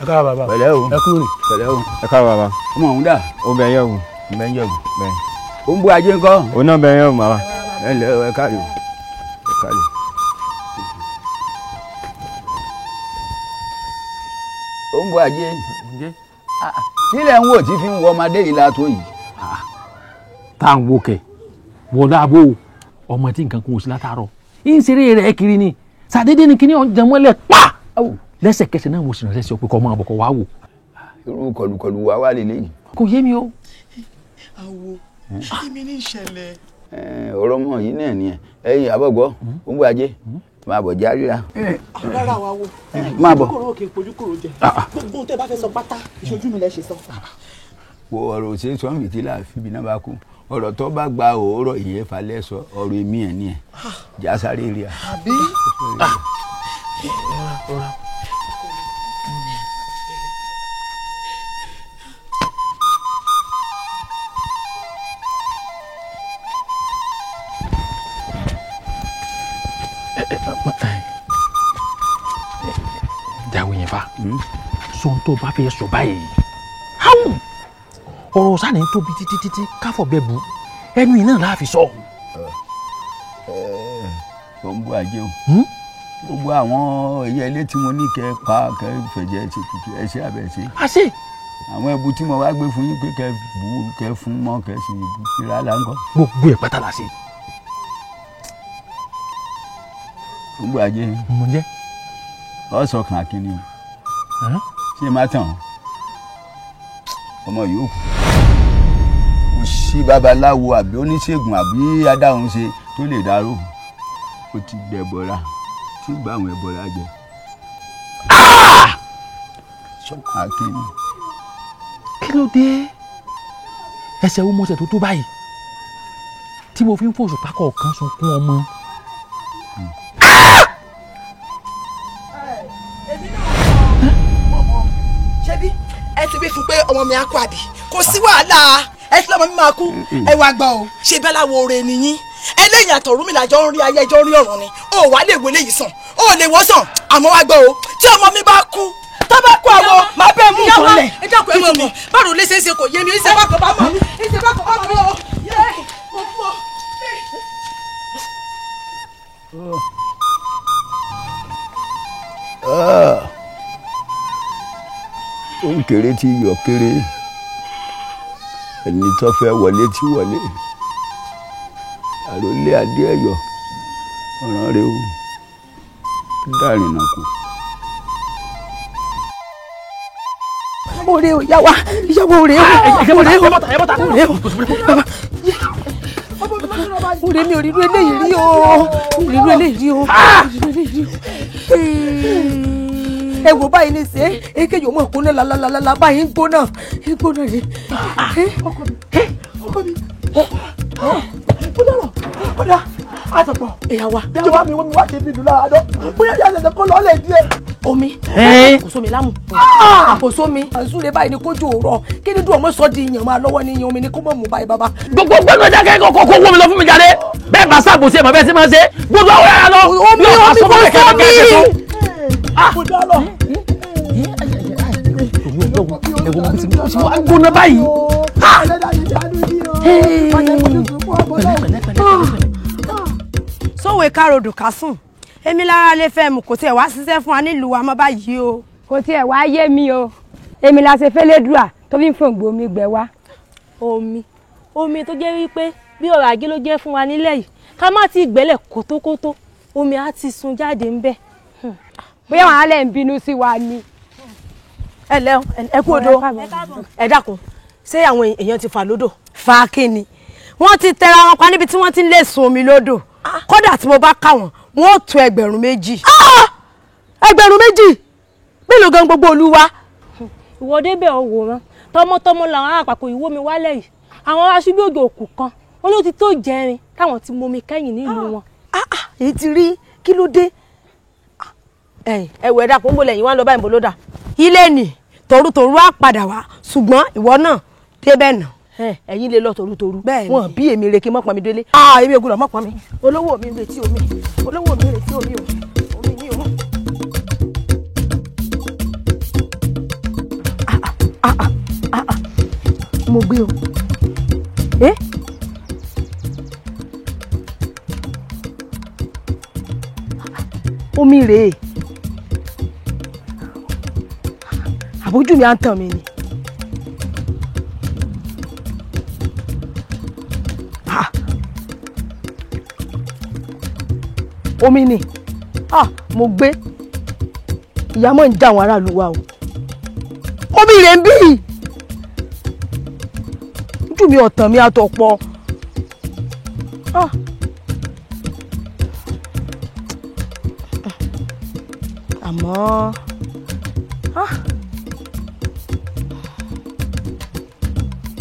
ẹ ká bàbá pẹ̀lẹ́ o ẹ kú rè pẹ̀lẹ́ o ẹ ká bàbá. ọmọ òun dà ó bẹ yẹ wò. bẹ ń yẹ̀wò bẹ́ẹ̀. ó ń bú ajé ńkọ́. ó náà bẹ yẹ wò bàbá. ẹ lẹ ẹ káàlì o ẹ káàlì. ó ń bú ajé kílẹ̀ ń wò tí fi ń wọ ọmọdé yìí látó yìí. tá à ń wo kẹ wọlé abo ọmọ tí nǹkan kan ò sí látàárọ̀ ń ṣeré rẹ̀ kiri ni sàdédé ni kíní ọ̀n jẹmọ́lẹ̀ pa lẹ́sẹ̀kẹsẹ̀ náà mo sì ránṣẹ́ sí ọ pé kọ́ ọmọ àbọ̀kọ̀ wá wò. irú kọlùkọlù wa wà lélẹ́yìí. kò yé mi o. àwo èmi ní ìṣẹ̀lẹ̀. ọ̀rọ̀ mọ̀ yìí náà ni ẹ̀yin àbọ̀gbọ́ ó ń bú ajé máa bọ̀ já ríra. rárá wa wo máa bọ̀. kòkòrò òkè pojúkòrò jẹ gbogbo ohun tẹ́ bá fẹ́ sọ pátá ìṣojú mi lẹ ṣe sọ. wo ọ̀rọ̀ òṣèré sọ́n fìtí láàfin bí náà bá kú ọ̀rọ̀ tó bá gba òórọ̀ ìyẹn falẹ̀ sọ ọ̀rọ̀ èmi ẹ̀ ní ẹ̀ já sáré rí a. àbí. jáwé yẹn fa sọ tó bá fẹ́ sọ báyìí ọ̀rọ̀ sani tóbi títí káfọ̀ bẹ́ẹ̀ bu ẹnu iná la fi sọ. ó ń bú ajé o gbogbo àwọn ẹyẹ ilé tí mo ní kẹ pa kẹ fẹ̀jẹ̀ ṣe tutù ẹ ṣe àbẹ̀ ṣe. a ṣe. àwọn ẹbu tí mo wá gbé fún yín pé kẹ bù kẹ fún mọ́ kẹ sì ra là ń kọ́. gbogbo ẹ̀ pátá la ṣe. ó ń bú ajé. mo jẹ́. ọ̀sọ̀ kan akínní o ṣé má tàn ọmọ yòókù kò sí babaláwo àbí oníṣègùn àbí adáhùn ṣe tó lè dárò ó ti gbẹbọra tí gba àwọn ẹbọra jẹ. akínní. kí ló dé ẹsẹ̀ wo mọ̀ọ́sẹ̀ tó tó báyìí tí mo fi ń fòṣù pákọ̀ kan sunkún ọmọ. ẹ ti wí fún pé ọmọ mi á kú àbí kò sí wàhálà ẹ ti lọ́mọ mi máa kú ẹ wá gbọ́ o ṣe bẹ́ẹ̀ láwo oore nìyí ẹlẹ́yìn àtọ̀rúnmìlà jọ ń rí ayé jọ ń rí ọ̀run ni ó wàá lè wọlé yìí sàn ó lè wọ́ sàn àmọ́ wá gbọ́ o tí ọmọ mi bá kú tó bá kú àwọn máa bẹ́ẹ̀ mú nǹkan lẹ̀. ẹ dákun ẹ mọ̀ mọ̀ báwo lè ṣe é ṣe kò yé mi ìṣe bá kọ́ bá mọ̀ ìṣe bá kọ́ bá mọ̀ o mo kú o. ó ń kéré tí yọ kéré ẹni tó fẹ́ wọlé tí wọlé àròlé adé ẹ̀yọ̀ ọ̀ràn rẹ o dárìnà kù. Ore o yawa ore o ore o ore o ore mi ò rí irú eléyìí rí o rí irú eléyìí rí o ẹ wò báyìí ní sè é kéjì ọmọ ìkúnlẹ̀ lálálálá báyìí ń gbóná rí. ọkọ mi ó dára àtọ̀pọ̀ ìyàwó ìjọba mi wọ́n mi wá ṣe bí dùn lára dọ́ bóyá yà lẹ́sẹ̀ kó lọ́ọ́ lè díẹ̀. omi kò sómi lámù kò sómi àìsúre báyìí ni kójú òrọ̀ kí ni dùn ọmọ sọ di ìyàn máa lọ́wọ́ ní ìyàn omi ni kó mọ̀ mú báyìí bàbá. gbogbo gbẹnu ẹja kẹ́kọ̀ọ́ kó wọ́n mi lọ fún mi jáde bẹ́ẹ̀ bá sáàbò sí ẹ̀ mọ̀ bẹ́ẹ̀ sí máa ṣe gbogbo àwọn ẹ̀yà lọ. omi kò sómi. kò dá lọ. ẹ̀wọ̀n mi ti wá gbóná báyìí. sóòwé károdù kásùn èmi lára lè fẹ́ mu kò tiẹ̀ wá ṣiṣẹ́ fún wa nílùú wa mọ́ báyìí o. kò tiẹ̀ wá yé mi o èmi la ṣe fẹ́lẹ́dùà tó fi ń fòǹgbò omi gbẹ wá. omi tó jẹ́ wípé bí ọ̀rọ̀ ajé ló jẹ́ fún wa nílẹ̀ yìí ká má ti gbẹ́lẹ̀ kótókótó omi á ti sun jáde ń bẹ̀. bóyá wọn á lẹ̀ ń bínú sí wa ni. ẹ lẹ́wọ̀n ẹ kú odò ẹ dákun ṣé àwọn èèyàn ti fà lódò. fa kíni wọ́n ti tẹra wọn pa níbi tí wọ́n ti ń lè sun omi lódò kódà tí mo bá kà wọ́n wọ́n ó tó 2,000. 2,000 mélòó gan gbogbo olúwa. ìwọ débẹ̀ ọ̀ wòran tọmọtọmọ làwọn àpapọ̀ ìwó mi wálẹ̀ yìí àwọn aṣíbí òjò òkú kan wọn ló ti tó jẹrin káwọn ti momi kẹ́yìn nílùú wọn. èyí ti rí kí ló dé. ẹ̀wẹ̀ dàpọ̀ ń bolẹ̀ yìí wá ń lọ báyìí bolódà. ilé nì tòrútòrú á padà wá ṣùgbọ́n ìwọ náà débẹ̀ nà. ẹ̀yin lè lọ tòrútòrú. wọn bí èmi rè kí mọ́pọ́n mi délé. èmi ò gbọ́dọ̀ mọ́pọ́n mi olówó mi retí omi olówó mi retí omi o omi ni o. mo gbé o. Omi rèé. Àbójú mi á ń tàn mí ni. Omi ni. Mo gbé. Ìyá mọ̀ ń dá àwọn aráàlú wa o. Omi rèé ń bí. Ojú mi ọ̀tàn mi àtọ̀pọ̀. Àmọ́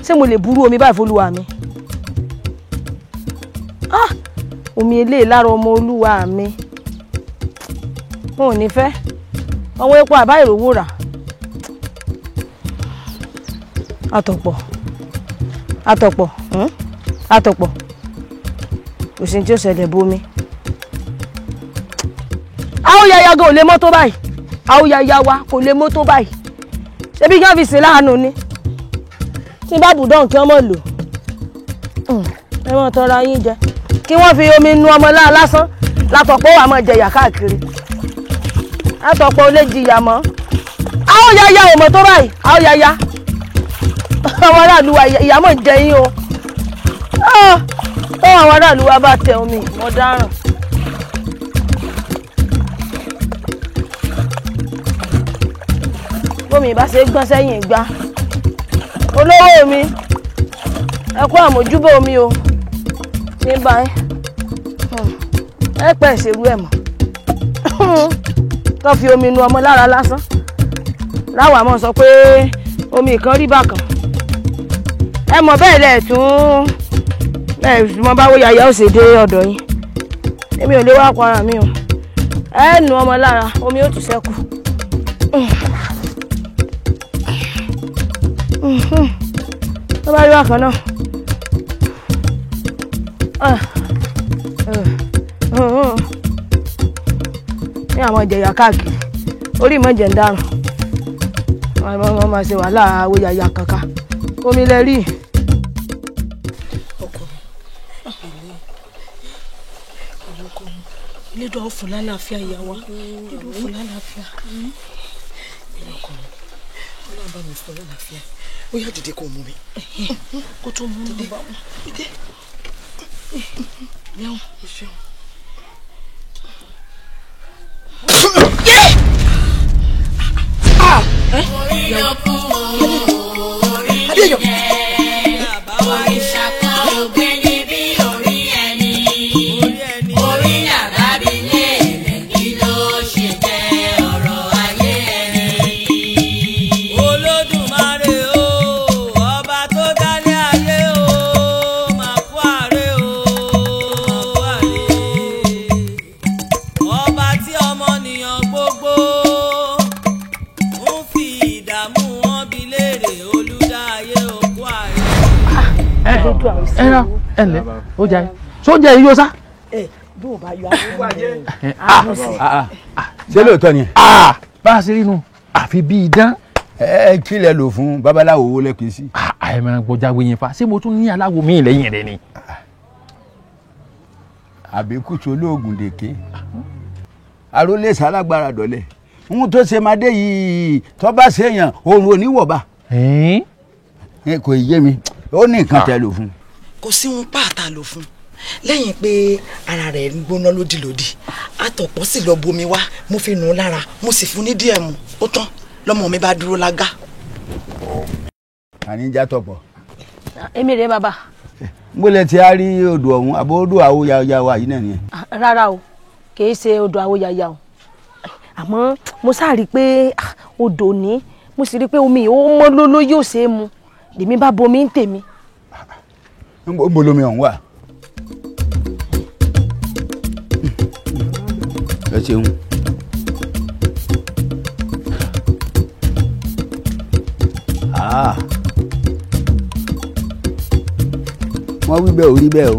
ṣé mo lè burú omi báyìí fólúwa mi? Omi eléyìí lára ọmọ olúwa mi. Wọn ò ní fẹ́. Ọwọ́ epo àbá ìrówó rà. Àtọ̀pọ̀. Kò sí tí ó ṣẹlẹ̀ bómi. Àwòyàyà gan ò lè mọ́tò báyìí. Àwòyàyà wa kò lè mọ́tò báyìí. Ṣebí kí wọ́n fi sìn láàánú ni. Tí bá bùdán kí wọ́n mọ̀ lò. Ẹ mọ̀ tọrọ yín jẹ. Kí wọ́n fi omi nu ọmọ láà lásán. Látọ̀pọ̀ wà mọ̀ jẹyà káàkiri. Látọ̀pọ̀ ó lè jìyà mọ́. Àwòyàyà ò mọ́tò báyìí. Àwòyàyà. Àwọn aráàlú wa ìyà mọ̀ jẹ yín o. Ó àwọn aráàlú wa bá tẹ omi wọ́n dáràn. Bómi bá ṣe gbọ́n sẹ́yìn gbá. Olówó mi ẹ kú àmójúbò mi o. Ní báyìí ẹ pẹ́ ìṣerú ẹ̀ mọ́. Tó fi omi nu ọmọ lára lásán. Láwa mọ̀ sọ pé omi kan rí bákan. Ẹ mọ̀ bẹ́ẹ̀ lẹ̀ tún mọ báwo yàyà ó ṣe dé ọ̀dọ̀ yín. Èmi ò lè wá para mi o. Ẹ nu ọmọ lára omi ó tún ṣẹ́kù. Tó bá rí bákan náà. Ní àwọn ìjẹ̀yà káàkiri orí ìmọ̀jẹ̀ ń dáràn. Wọ́n máa ṣe wàhálà àwòyàyà kankan. Omi lẹ rí. Ọkọ mi ọkọ mi lédò ọ̀fun lálàáfíà ìyàwó lédò ọ̀fun lálàáfíà. Ọkọ mi Ọlọ́run bá mi fún lálàáfíà. Ó yá dìde kó mú mi. Kó tó mú mi bá wọn. Dìde. Yẹ́wọ̀n ìṣẹ́wọ̀n. ẹnlẹ ó jẹ sóúnjẹ yìí yóò sá. Bí o bá yọ àwọn ṣé lóòótọ́ ni. Bá a ṣe rí inú àfi bí idán. Kí lẹ lò fún babaláwo owó lẹ́kìn sí. Àìmọ̀ gbọ́jáwé yẹn fa ṣé mo tún ní aláwo mi lẹ́yìn rẹ ni. Àbíkútù olóògùn dèké arólé sálágbára dọ̀lẹ́ ohun tó ṣe máa dé yìí tó bá ṣèyàn òun ò ní wọ̀ba. Kò yé mi ó ní nǹkan tẹ lò fún. Kò sí ohun pàtà lò fún lẹ́yìn pé ara rẹ̀ ń gbóná lódìlódì àtọ̀pọ̀ sì lọ bomi wá mo fi nù ú lára mo sì fún ní díẹ̀ mu ó tán lọ́mọ mi bá dúró lágá. Àníjà tọ̀pọ̀. Èmi rèé bàbá. Mo lẹ ti a rí odò ọ̀hún àbọ̀ odò àwòyàyà wa yìí náà ni. Rárá o kìí ṣe odò àwòyàyà o àmọ́ mo sáà rí i pé odò ní mo sì rí i pé omi ò mọ́ lóló yóò ṣe é mu lèmi bá bomi ń tèmi. Ń bo lomi ọ̀hún wà. Ẹ ṣeun. Wọ́n wí bẹ́ẹ̀ ò rí bẹ́ẹ̀ o.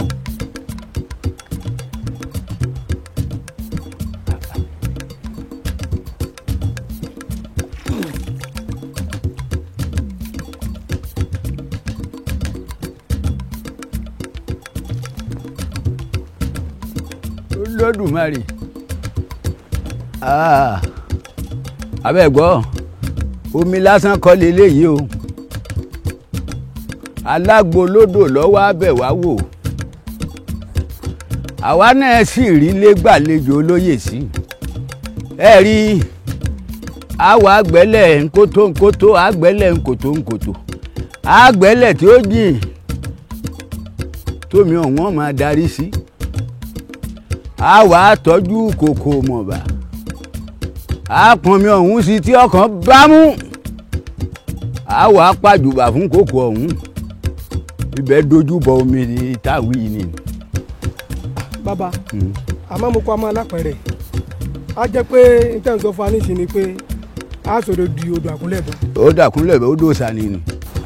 Olódùmarè abẹ́ gbọ́ omi lásán kọ́ leléyìí o alágbo lódò lọ́wọ́ abẹ́ wá wò àwa náà sì rí lẹ́gbàlejò olóyè sí ẹ rí àwa àgbẹ̀lẹ̀ nkótó àgbẹ̀lẹ̀ nkótó àgbẹ̀lẹ̀ tí ó jìn tómi ọ̀wọ́n máa darí sí àwa àtọ́jú kòkò mọ̀bà àpọ̀nmi ọ̀hún sí tí ọkàn bá mú àwa pàjùbà fún kòkò ọ̀hún ibẹ̀ dojú bọ omi táwí ni. bàbá àmọ́ mo kọ́ ọmọ alápẹ̀rẹ̀ á jẹ́ pé nítorí sọ fún anísìn ni pé a sọ̀rọ̀ di odò àkúnlẹ̀bọ̀. ó dàkúnlẹ̀bọ̀ ó dòòsà ni ni.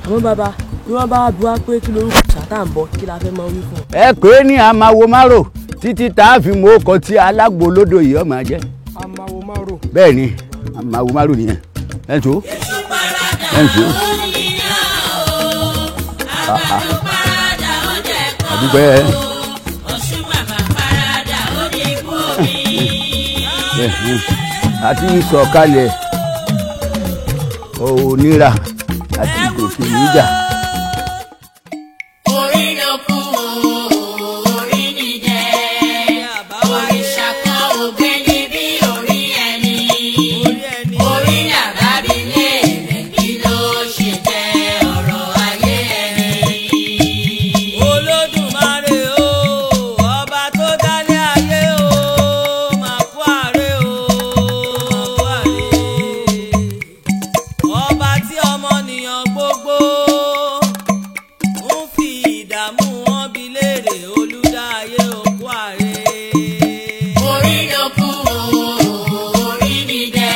àwọn bàbá bí wọ́n bá bu wá pé kí lorúkọ sátá ń bọ̀ kí la fẹ́ máa wí fún un. ẹ pé ní amáwo márò títí tá a fi mú ọkọ tí alágbo lódò yìí ọmọ jẹ. amáwo márò. bẹ́ẹ̀ ni amáwo márò nìyẹn ẹ tó ẹ tó. àdúgbò ẹ. àti sọ̀kalẹ̀ òníra àti gòkè níjà. orí ló kú orí ni jẹ́ òrìṣà kan ò gbé níbi orí ẹni orí làbábí lè rẹ̀ kí ló ṣe jẹ́ ọ̀rọ̀ ayé ẹni. Olódùmarè o ọba tó dálé ayé o máa kú àárẹ̀ o ọba tí ọmọnìyàn gbogbo ń fi ìdààmú wọn bi léèrè olùdáyé òkú àárẹ̀. orí ló kú orí ni jẹ́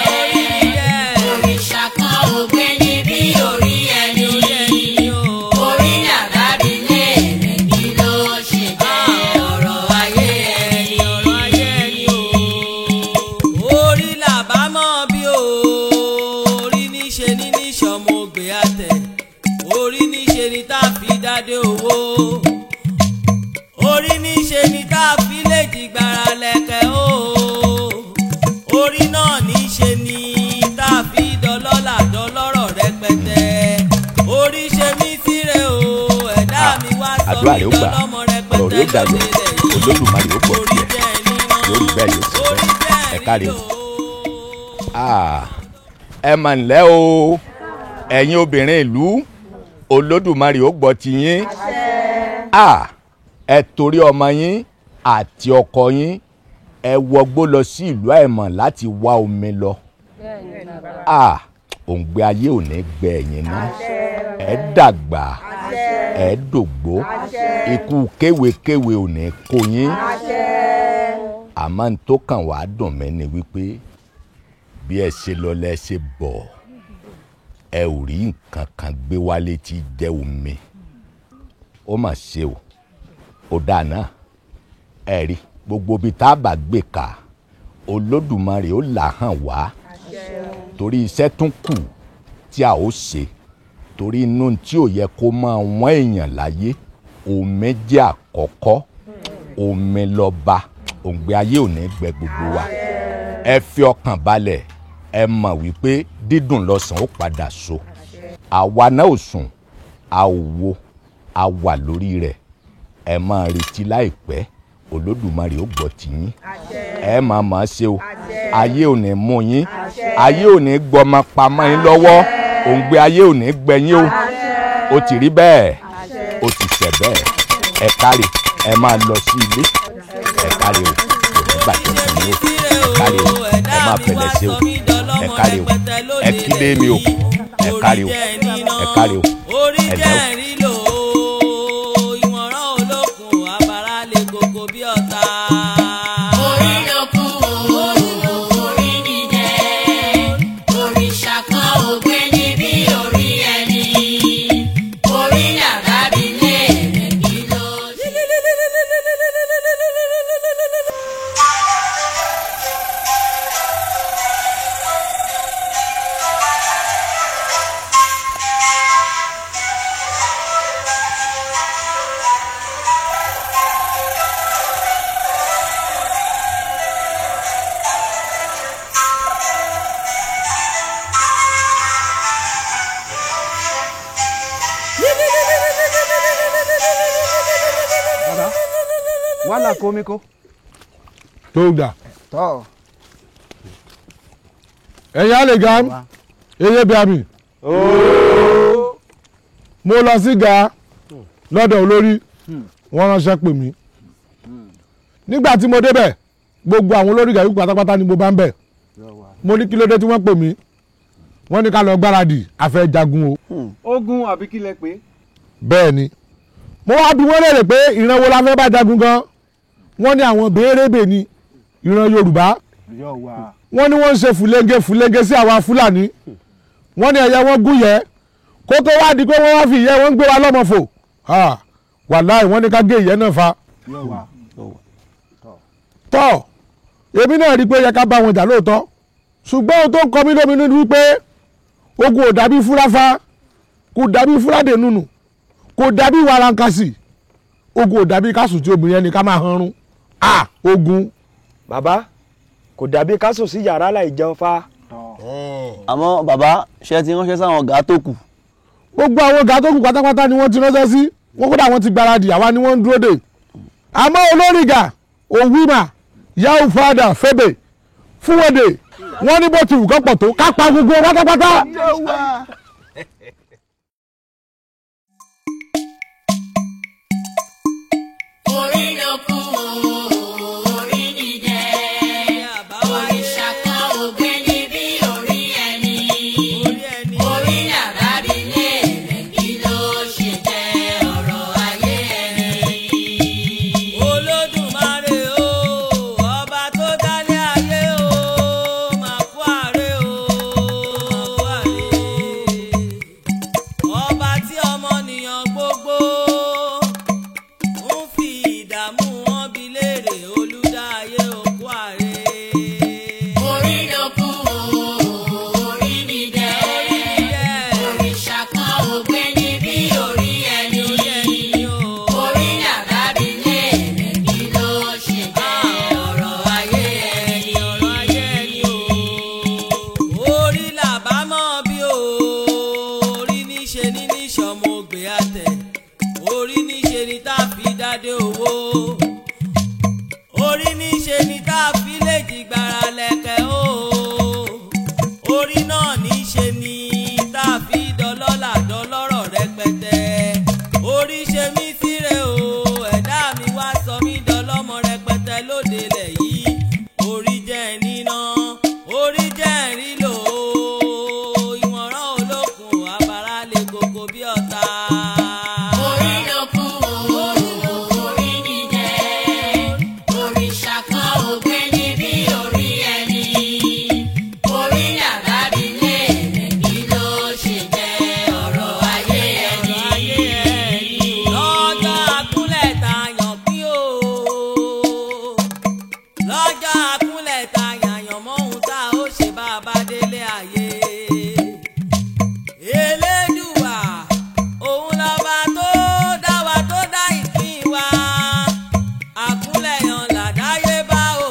òrìṣà kan ò gbé níbi orí ẹni orí làbábí lè rẹ̀ kí ló ṣe jẹ́ ọ̀rọ̀ ayé ẹni. Orí làbámọ̀ bí o orí níṣe ní níṣọmọ ògbé àtẹ orí níṣe ni tá a fi dádé owó orí níṣe ni tá a fi lè dìgbàrà lẹ̀kẹ̀ o orí náà níṣe ni tá a fi dọlọ́là dọlọ́rọ̀ rẹpẹtẹ orí ṣe mí síre o ẹ̀dá mi wá sọ mí dọlọ́mọ rẹpẹtẹ lóde Olódùmarè ó pọ̀ tiẹ̀ yóò rí bẹ́ẹ̀ yóò sì bẹ́ẹ̀ ẹ káre o. ẹ mà ǹlẹ́ o ẹ̀yin obìnrin ìlú Olódùmarè ó gbọ́ ti yín ẹ torí ọmọ yín àti ọkọ yín ẹ wọgbó lọ sí ìlú àìmọ̀ láti wá omi lọ òǹgbẹ ayé ò ní gbẹ ẹ̀yin náà ẹ dàgbà ẹ dògbó ikú kéwékéwé ò ní kó yín àmọ́ n tó kàn wá dùn mí ni wípé bí ẹ ṣe lọ lẹ ṣe bọ̀ ẹ ò rí nǹkan kan gbé wálé tí jẹ́ omi ó mà ṣe o ó dáná ẹ rí gbogbo ibi tá a bá gbé ká Olódùmarè ó là hàn wá torí iṣẹ́ tún kù tí a ó ṣe torí inú tí ò yẹ kó máa wọ́n èèyàn láyé omi jẹ́ àkọ́kọ́ omi lọ́ba òǹgbẹ ayé ò ní gbẹ gbogbo wa ẹ fi ọkàn balẹ̀ ẹ mọ̀ wípé dídùn lọ́sàn ó padà so àwa náà ò sùn a ò wo a wà lórí rẹ̀ ẹ máa retí láìpẹ́ Olódùmarè ó gbọ́ tiyín ẹ máa ṣe o ayé ò ní mú yín ayé ò ní gbọmọ pamọ́ yín lọ́wọ́ òǹgbẹ ayé ò ní gbẹ yín o ó ti rí bẹ́ẹ̀ ó ti ṣẹ bẹ́ẹ̀ ẹ káre ẹ máa lọ sí ilé ẹ káre o kò ní bàjẹ́ fún yín o ẹ káre o ẹ máa fẹlẹ̀ ṣe o ẹ káre o ẹ kílé mi o ẹ káre o ẹ káre o ẹ lẹ́wọ̀. orí ló kú orí ni jẹ́ òrìṣà kan ò gbé níbi orí ẹni orí làbábí lè rẹ̀ kí ló ṣe. wàhálà kómi kó. tó dà. tọ́. ẹ̀yin àlègán eyé bí àmì. mo lọ sí ga lọ́dọ̀ olórí wọ́n ránṣẹ́ pè mí. nígbà tí mo débẹ̀ gbogbo àwọn olórí gàrí pátápátá ni mo bá ń bẹ̀. mo ní kí ló dé tí wọ́n pè mí. wọ́n ní ká lọ gbáradì a fẹ́ jagun o. ogun àbí kí lẹ pé. bẹ́ẹ̀ ni mo wá bí wọ́n léèrè pé ìran wo la fẹ́ bá jagun gan. wọ́n ní àwọn béèrèbè ni ìran Yorùbá. wọ́n ní wọ́n ń ṣe fùlẹ́ńgẹ́ sí àwa Fúlàní. wọ́n ní ẹ̀yẹ wọn gúnyẹ́ kó tó wá di pé wọ́n wá fi ìyẹ́ wọn gbé wa lọ́mọ fò. wàláì wọ́n ní ká gé ìyẹ́ náà fa. tọ́ èmi náà rí i pé yẹ ká bá wọn jà lóòótọ́ ṣùgbọ́n ohun tó ń kọ mí lóminú ni wípé ogun ò dàbí fúráfá kò dàbí fúrádé nùnù kò dàbí wàràǹkàsì ogun ò dàbí kásù tí obìnrin ẹni ká máa hanrun ogun. bàbá kò dàbí kásù sí yàrá láì jẹun fa. àmọ́ bàbá ṣe ti ránṣẹ́ sáwọn ọ̀gá tó kù. gbogbo àwọn ọ̀gá tó kù pátápátá ni wọ́n ti ránṣẹ́ sí wọ́n kódà wọ́n ti gbáradì àwa ni wọ́n ń dúró dè. àmọ́ olóríga òwìmà yahoo fada febe fúwọ́dè wọ́n ní bó ti wù kọ́ pọ̀ tó ká pa gbogbo pátápátá. orí ló kú orí ni dẹ́ òrìṣà kan ò gbé ní bí orí ẹni orí làbábí lé rẹ̀ kí ló ṣe jẹ́ ọ̀rọ̀ ayé ẹni. Olódùmarè o ọba tó dálé ayé o máa kú àárẹ̀ o ọba tí ọmọnìyàn gbogbo ń fi ìdààmú wọn bi léèrè olùdáyé òkú àárẹ̀. orí ló kú orí ni dẹ́ òrìṣà kan ò gbé ní bí orí ẹni orí làbábí lé rẹ̀ kí ló ṣe jẹ́ ọ̀rọ̀ ayé ẹni. Orí làbámọ̀ bí o orí níṣe ní níṣọmọ ògbé àtẹ orí níṣe ní tá a fi dádé owó orí níṣe ní tá a fi lè jìgbára lẹ̀kẹ̀ o orí náà níṣe ní tá a fi dọlọ́là dọlọ́rọ̀ rẹpẹtẹ orí ṣe mí síre o ẹ̀dá mi wá sọ mí dọlọ́mọ rẹpẹtẹ lóde lẹ̀ yìí orí jẹ́ níná orí jẹ́ rílò ìwọ̀nrán olókùn àbárá lè koko bí ọ̀tá. orí ló kú orí ni dẹ́ òrìṣà kan ò gbé ní bí orí ẹni orí làbábí lé rẹ̀ kí ló ṣe jẹ́ ọ̀rọ̀ ayé ẹni. lọ́jọ́ akúnlẹ̀ tààyàn pín o lọ́jọ́ akúnlẹ̀ tààyàn mọ́ ohun tá a ó ṣe bá a bá délé ayé. Elédùà òun lọ́ba tó dá wa tó dá ìpín wa àkúnlẹ̀ yan làdáyébá o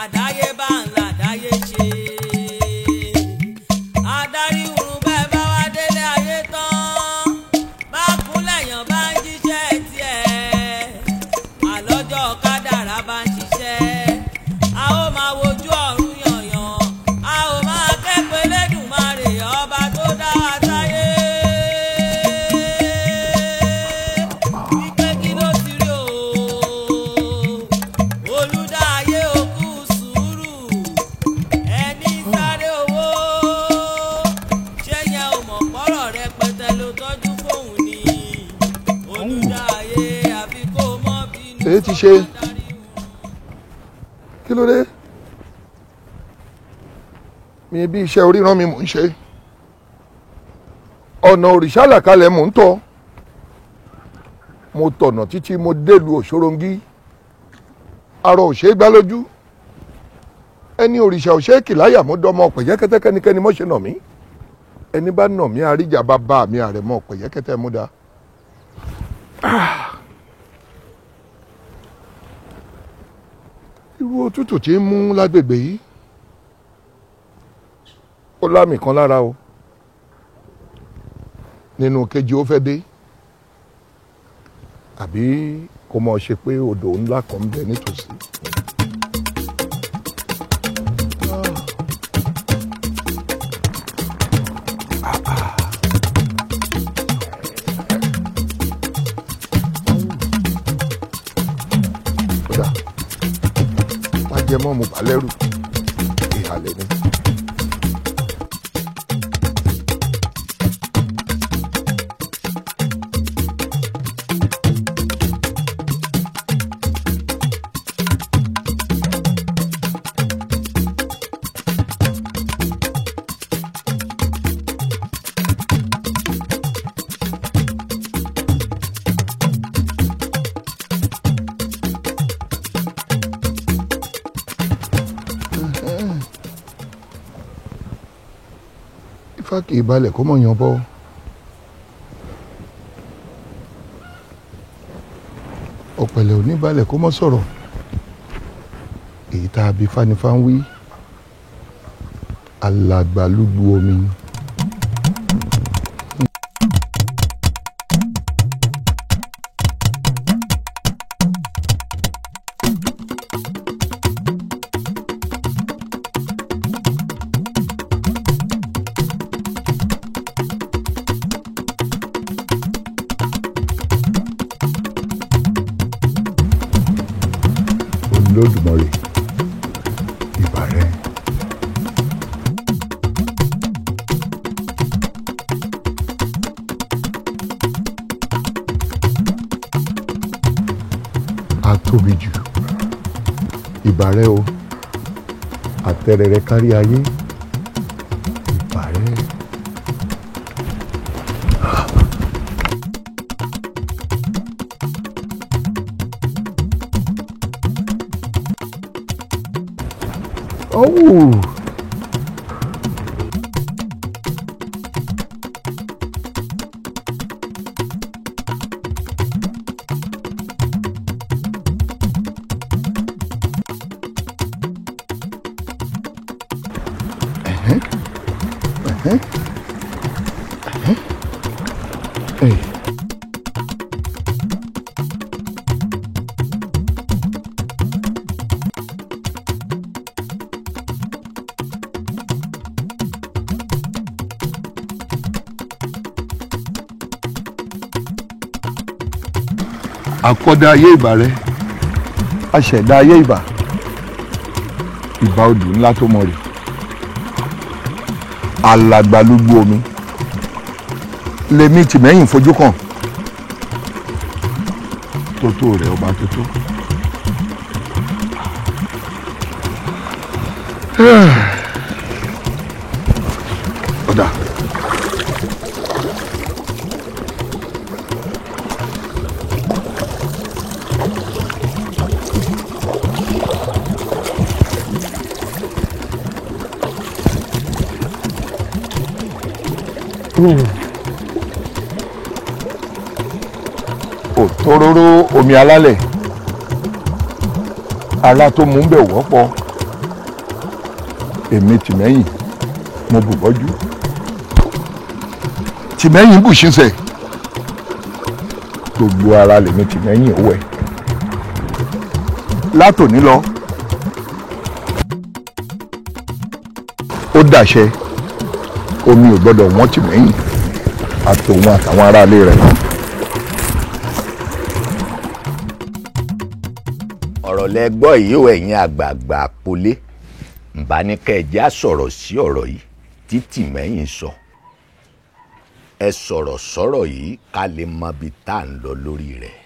àdáyébá ńládáyé ṣe adarí urun bẹ́ẹ̀ bá wá délé ayé tán bá kúnlẹ̀ yan bá ń jíṣẹ́ tiẹ̀ àlọ́jọ́ kádàrá bá ń ṣiṣẹ́ a ó máa wojú ọ̀run yànyàn a ó máa kẹ́pẹ́ Elédùmarè ọba tó dá wa sáyé wípé kí ló ti rí o olùdáyé òkú sùúrù ẹni sáré owó ṣé yẹn ò mọ̀ pọ́rọ̀ rẹpẹtẹ ló tọ́jú fóun ni olùdáyé àfi kó mọ́ bínú. èyí ti ṣe kí ló dé mi bí iṣẹ́ oríran mi mò ń ṣe ọ̀nà òrìṣà làkàlẹ̀ mò ń tọ̀ mo tọ̀nà títí mo délùú Òṣòròngí arọ òṣè gbá lójú ẹni òrìṣà òṣè kìláyà mo dọ́mọ pẹ̀yẹ́kẹ́tẹ́ kẹ́nikẹ́ni mọ́ ṣe nà mí ẹni bá nà mí àríjà bá bá mi àrẹ̀mọ pẹ̀yẹ́kẹ́tẹ́ mú da. irú òtútù tí ń mú lágbègbè yìí ó lámì kan lára o nínú kejì ó fẹ́ dé àbí kó mọ̀ ṣe pé odò ńlá kan ń bẹ nítòsí. Jẹmọ́ mo bà lẹ́rù ìhàlẹ̀ ni. Ifá kì í balẹ̀ kó mọ̀ yan bọ́. Ọ̀pẹ̀lẹ̀ ò ní balẹ̀ kó mọ̀ sọ̀rọ̀. Èyí tá a bí fanifá ń wí. Alàgbàlúgbú omi. Olódùmarè ìbà rẹ. A tóbi jù ìbà rẹ o, àtẹrẹrẹ kárí ayé ìbà rẹ. Oh. Hey. Àkọ́dá ayé ìbà rẹ, aṣẹ̀dá ayé ìbà, ìbà odò ńlá tó mọ̀ rè, alàgbàlúgbú omi, lèmi tìmẹ́yìn fojú kàn, tótó rẹ̀ ọba tótó. Ọ̀dà. Òtóróró omi alálẹ̀, ara tó mú bẹ̀ wọ́pọ̀, èmi tìmẹ́yìn mo bù bọ́jú, tìmẹ́yìn bù ṣiṣẹ́, gbogbo ara lèmi tìmẹ́yìn ó wẹ̀. Látòní lọ ó dàṣẹ, omi ò gbọ́dọ̀ wọ́n tìmẹ́yìn àtòun àtàwọn aráalé rẹ̀ náà. ọ̀rọ̀ lẹ gbọ́ yìí ó ẹ̀yin àgbààgbà polé ǹbá ní kẹjá sọ̀rọ̀ sí ọ̀rọ̀ yìí tí tìmẹ́yìn sọ ẹ sọ̀rọ̀ sọ̀rọ̀ yìí ká lè mọ ibi tá à ń lọ lórí rẹ̀.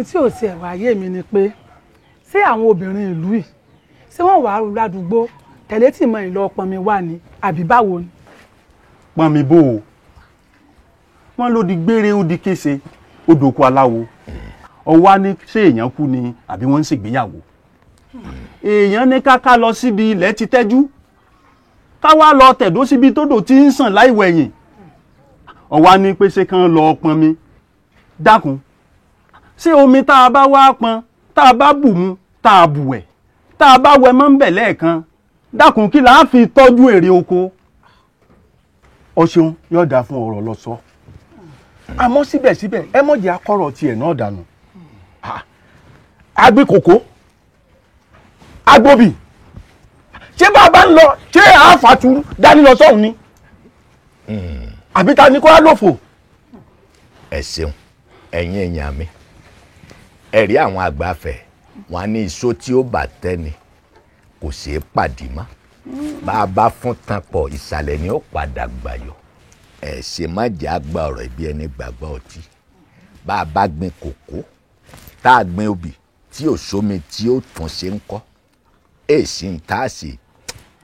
tí ò tiẹ̀ wá yé mi ni pé ṣé àwọn obìnrin ìlú yìí ṣé wọ́n wàá rú ládùúgbò tẹ̀lé tìmọ̀ ìlọ pọnmi wà ní àbí báwo ni. pọnmi bò ó wọn ló di gbére ó di kése ó dòkú aláwo ọwọ́ á ní ṣé èèyàn kú ni àbí wọ́n ń ṣègbéyàwó èèyàn ní ká lọ síbi ilẹ̀ ti tẹ́jú ká wá lọ tẹ̀dó síbi tódò tí ń sàn láì wẹ̀yìn ọwọ́ á ní pé ṣé kán lọ pọnmi dákun ṣé omi tá a bá wá pọn tá a bá bù mu tá a bù wẹ̀ tá a bá wẹ mọ́ ń bẹ̀ lẹ́ẹ̀kan dákun kí làá fi tọ́jú èrè oko ọ ṣeun yóò dáa fún ọ̀rọ̀ lọ sọ àmọ́ síbẹ̀síbẹ̀ ẹ mọ̀ jẹ́ akọ́rọ̀ tiẹ̀ náà dànù. Agbé kòkó agbóbì ṣé bàbá ń lọ ṣé àáfàtú dání lọ sọ́hun ni àbí ta ni kó á lòfò. Ẹ ṣeun ẹ̀yin èèyàn mi ẹ rí àwọn àgbàfẹ́ wọn á ní iṣó tí ó bà tẹ́ni kò ṣeé pàdé mọ́ bá a bá fún tan pọ̀ ìsàlẹ̀ ni ó padà gbàyọ ẹ ṣe má jẹ́ àgbà ọ̀rọ̀ ìbí ẹni gbàgbọ́ ọtí bá a bá gbin kòkó tá a gbin obì tí ò sómi tí ó tún ṣe ń kọ́ èsì ń tá a ṣe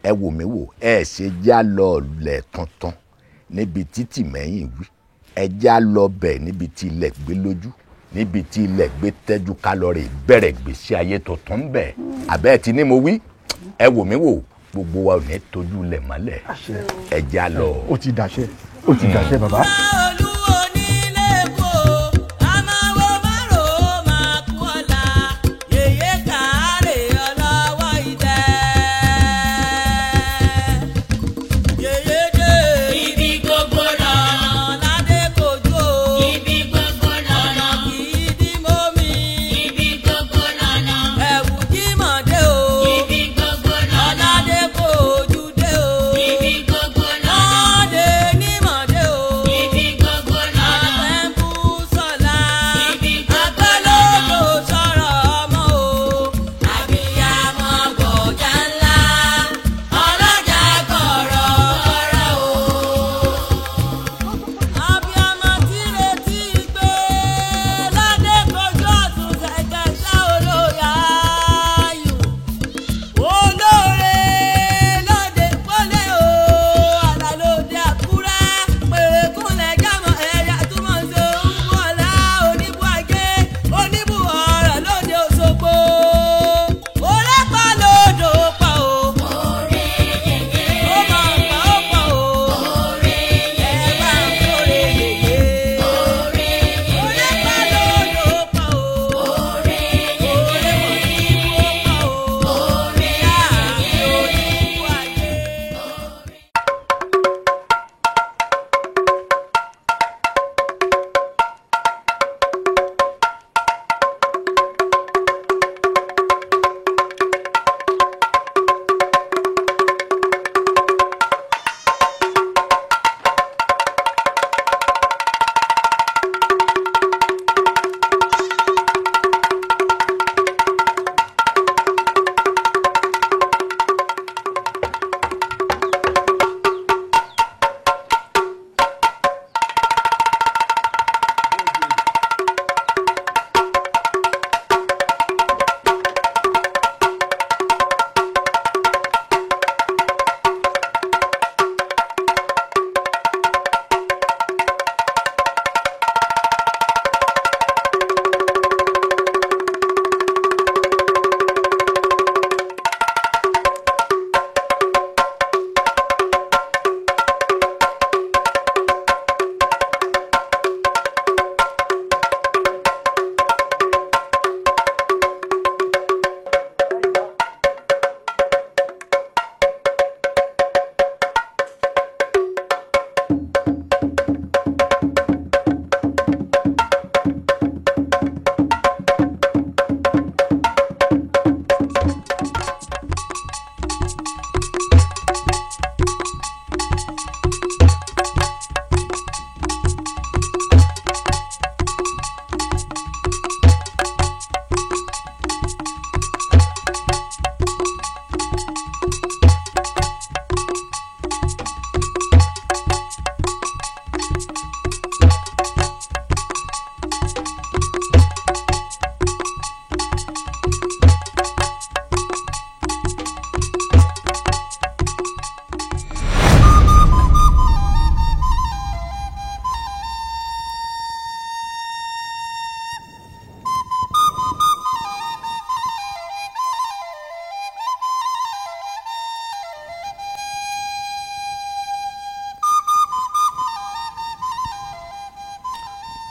ẹ wò mí wò ẹ ṣe já lọ lẹ̀ tuntun níbi títì mẹ́yìn wí ẹ já lọ bẹ̀ níbi tí ilẹ̀ gbé lójú níbi tí ilẹ̀ gbé tẹ́jú kálọ̀rì bẹ̀rẹ̀ gbèsè ayé tuntun ń bẹ̀ àbẹ́ ti ní mo wí ẹ wò mí wò gbogbo wa ò ní tójú lẹ̀ mọ́lẹ̀ ẹ já lọ. ó ti dàṣẹ bàbá.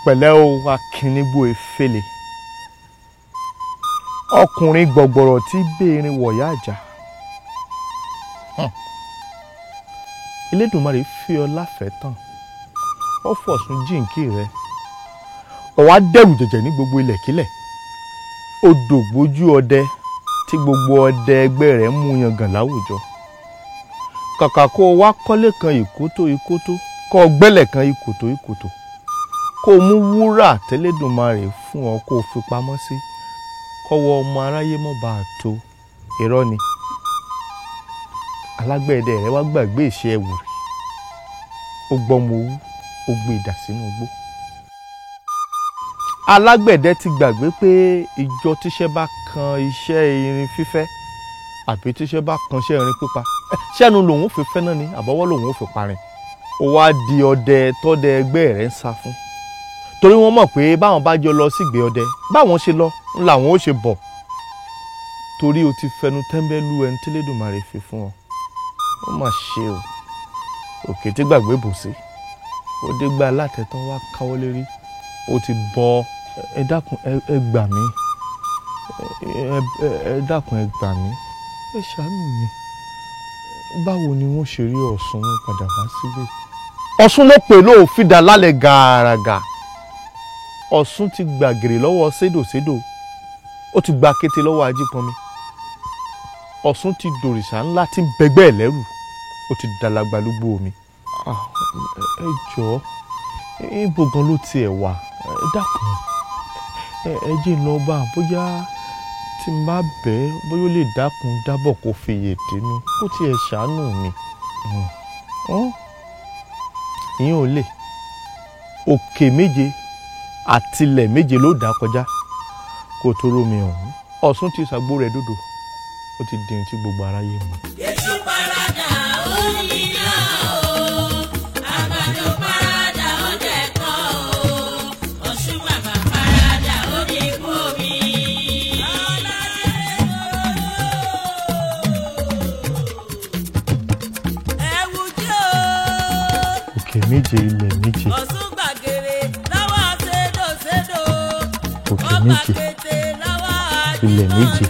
pẹ̀lẹ́ o akínnígbò efele ọkùnrin gbọ̀gbọ̀rọ̀ tí béèrè wọ̀yá àjà Elédùmarè fi ọ láfẹ̀ẹ́ tán ó fọ̀sùn jíǹkí rẹ ọ̀wá dẹ̀rù jẹ̀jẹ̀ ní gbogbo ilẹ̀kílẹ̀ ó dògbójú ọdẹ tí gbogbo ọdẹ ẹgbẹ́ rẹ̀ ń mú yangàn láwùjọ kàkà kó o wá kọ́lé kan ìkótó kó o gbẹ́lẹ̀ kan ìkòtò kó o mú wúrà tẹ́lẹ̀dùnmarè fún ọ kó o fi pamọ́ sí kọ́wọ́ ọmọ aráyé mọ́ bá a tó irọ́ ni alágbẹ̀dẹ rẹ wá gbàgbé ìṣe ẹ̀wù rẹ̀ ó gbọ́mọ owú ó gbé ìdà sínú igbó alágbẹ̀dẹ ti gbàgbé pé ìjọ tíṣẹ́ bá kan iṣẹ́ irin fífẹ́ àbí tíṣẹ́ bá kan iṣẹ́ irin pípa ṣẹ́nu lòun ò fi fẹ́ náà ni àbọ̀wọ́ lòun ò fi parin ó wá di ọdẹ tọ́dẹ ẹgbẹ́ rẹ̀ ń sá fún torí wọ́n mọ̀ pé báwọn bá jọ lọ sígbè ọdẹ báwọn ṣe lọ làwọn ó ṣe bọ̀ torí o ti fẹnu tẹ́ńbẹ́lú ẹni tẹ́lẹ̀dùmarè fi fún ọ ó mà ṣe o òkè tí gbàgbé bò sí ó dé gba alátẹ̀tàn wá káwọ́ lérí ó ti bọ ẹ dákun ẹ gbà mí ẹ dákun ẹ gbà mí ẹ ṣàánú mi báwo ni wọ́n ṣe rí Ọ̀ṣun padà wá sílé. Ọ̀ṣun ló pè ló fìdá lálẹ́ gàràgà Ọ̀ṣun ti gbàgèrè lọ́wọ́ sédòsédò ó ti gba kété lọ́wọ́ ajípọnmi Ọ̀ṣun ti dòrìṣà ńlá tí ń bẹgbẹ́ ẹ̀ lẹ́rù ó ti dàlágbà lúgbó omi. ẹ jọ̀ọ́ ibo gan ló tiẹ̀ wà ẹ dákun ẹ jẹ́ lọ bá a bóyá tí n bá bẹ́ẹ̀ bóyá ó lè dákun dábọ̀ kó fìyè dénú kó tiẹ̀ ṣàánú mi. ìyẹn ò lè òkè méje àtilẹ̀ méje ló dá kọjá kó tó rómi ọ̀hún Ọ̀ṣun ti ṣàgbó rẹ̀ dòdò ó ti dín tí gbogbo aráyé mu. Èṣù parada ó yíyá o àgbàdo parada ó dẹ̀kọ́ o Ọ̀ṣun bàbá parada ó ní kú mi. òkè méje ilẹ̀ méje Ọ̀ṣun gbàgèrè lọ́wọ́ sédòsédò òkè méje ilẹ̀ méje.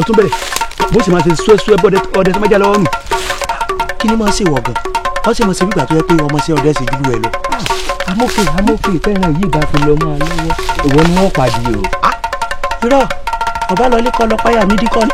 ọtún bẹ̀rẹ̀ bó ṣe máa ṣe ṣúẹ́ṣúẹ́ bọ́dẹ ọdẹ tó máa já lọ́wọ́ nù. kí ni máa ṣe wọ̀ gan wọ́n ṣe máa ṣe wípé tó yẹ pé ọmọ sí ọdẹ ṣe jùlọ ẹ lọ. amókè fẹ́ràn yìí bá fi lọ máa lọ́wọ́ ìwọ ni wọ́n pàdé o. irọ́ ọba lọ ilé kọ́ lọ páyà mídìí kọ́ ni.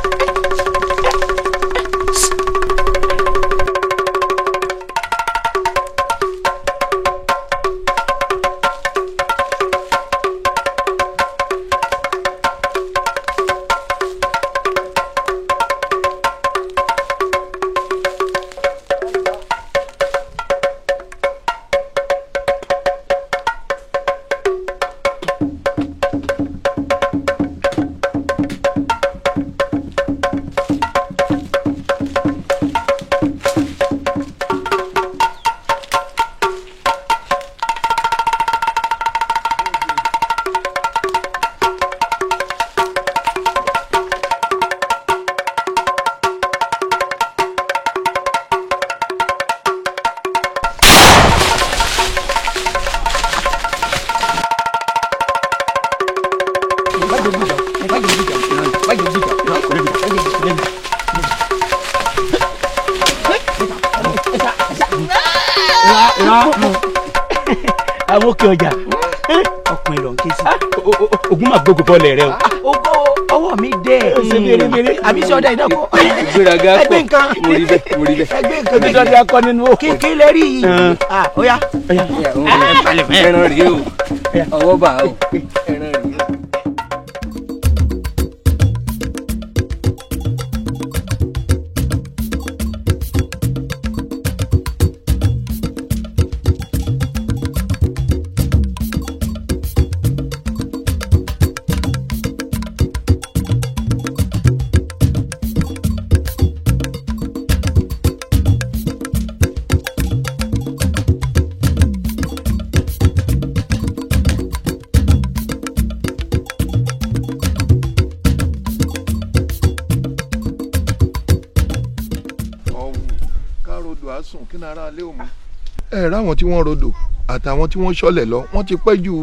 àwọn òkè ọjà ọkùnrin lọ ń ké sí. ogun máa gbógun bọ́ọ̀lù rẹ o. ogo ọwọ́ mi dẹ̀. ṣe mèremère àbí sọ́dà ìdánwò. ìgbéraga pọ̀ ẹgbẹ́ nǹkan. mo rí bẹ́ẹ̀ mo rí bẹ́ẹ̀. ẹgbẹ́ nǹkan bí dọ́dẹ akọ nínú o. kékeré lè rí yìí. ó yá. ẹran rèé o ọwọ́ bá o ẹran rèé o. sùn kí nara alẹ́ òmu. ẹ ráwọn tí wọ́n rodò àtàwọn tí wọ́n ṣọlẹ̀ lọ wọ́n ti pẹ́ jù.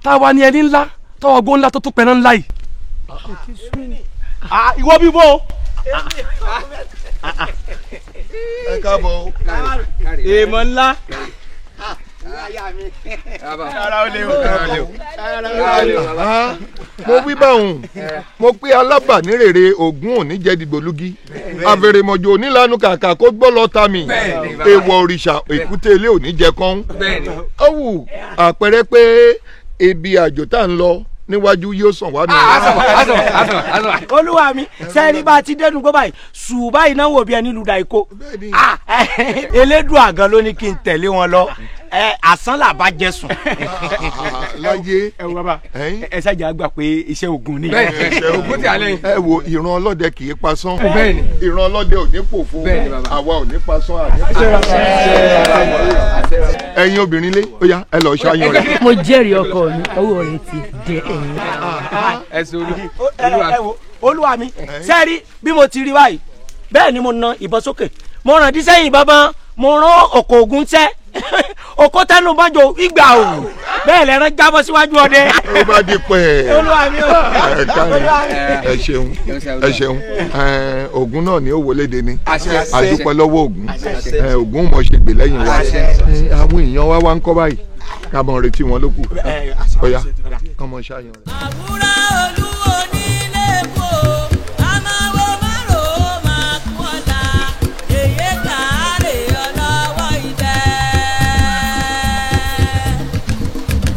táwa ni ẹni ńlá tọwọ́ gbó ńlá tó tún pẹ̀lú ńlá yìí. ìwọ bí bó. ẹ káàbọ̀ o. èèmọ̀ ńlá. mo wí báwọn mo pé alábàánírèrè Ògún òní jẹ́ dìgbòlugi àfèrèmọ̀jò onílànà kàkà kó gbọ́ lọ ta mi èèwọ̀ òrìṣà èkúté ilé òní jẹ kán. ọ̀wù àpẹẹrẹ pé ebi àjò tá ń lọ níwájú yóò sàn wá nù. olúwa mi sẹ́ni bá ti dẹnu gbọ́ báyìí ṣùgbọ́n báyìí náà wò bí ẹni lùdà ikó elédùn àgàn ló ní kí n tẹ̀lé wọn lọ àsán làbá jẹ sùn. láyé ẹ wo bàbá ẹ ṣàjà gbà pé iṣẹ́ ogun ni. ogun tí a lẹ́yìn. ẹ wo ìran ọlọ́dẹ kì í pasán ìran ọlọ́dẹ ò ní pòfo àwa ò ní pasán àní. ẹ̀yin obìnrin lé ó yá ẹ lọ ṣáyàn rẹ. mo jẹ́rìí ọkọ mi owó rẹ̀ ti dé. olúwa mi sẹ́ẹ̀rí bí mo ti rí báyìí bẹ́ẹ̀ ni mo na ìbọn sókè mo ràn dí sẹ́yìn bàbá mo rán ọkọ̀ ogun sẹ́ ọkọ̀ tẹnu bájò ìgbà o bẹ́ẹ̀ lẹ́rán jábọ́ síwájú ọdẹ. ó bá di pẹ́ olúwa mi o. ẹ ṣeun ẹ ṣeun Ògún náà ni ó wọléde ni àdúpẹ́ lọ́wọ́ Ògún Ògún mọ̀ ṣe gbè lẹ́yìn wa àwọn èèyàn wa wá ń kọ́ báyìí ká mọ̀ retí wọn ló kù ọ̀ya kọ́ mọ̀ ṣáàyàn rẹ̀. àbúrò olúwo nílé epo amáwo márùn-ún máa kú ọ̀la yèyé kàárè ọlọ́wọ́ ibẹ̀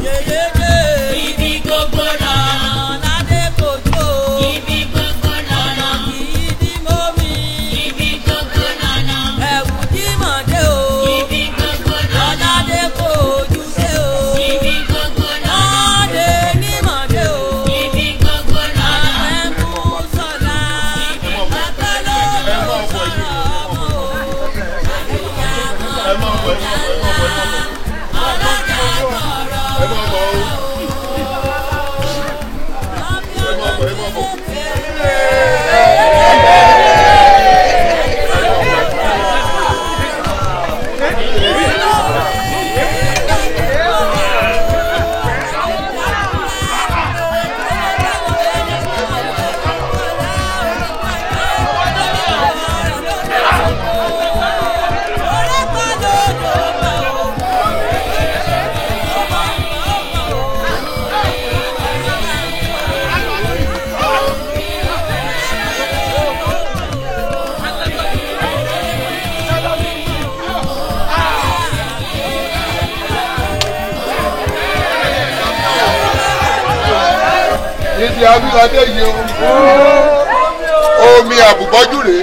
yèyé dé ibi gbogbo náà ládé kojú ibi gbogbo náà kì í dí mọ́mí ibi gbogbo náà ẹ̀wù dí mọ̀dé o ibi gbogbo náà ládé kojú dé o ibi gbogbo náà ládé ní mọ̀dé o ibi gbogbo náà ẹ̀mú sọ̀la àtàlọ́ sọ̀rọ̀ ọmọ o ọlọ́jà ìdí abíládé yìí o omi àbùbọ́jú rèé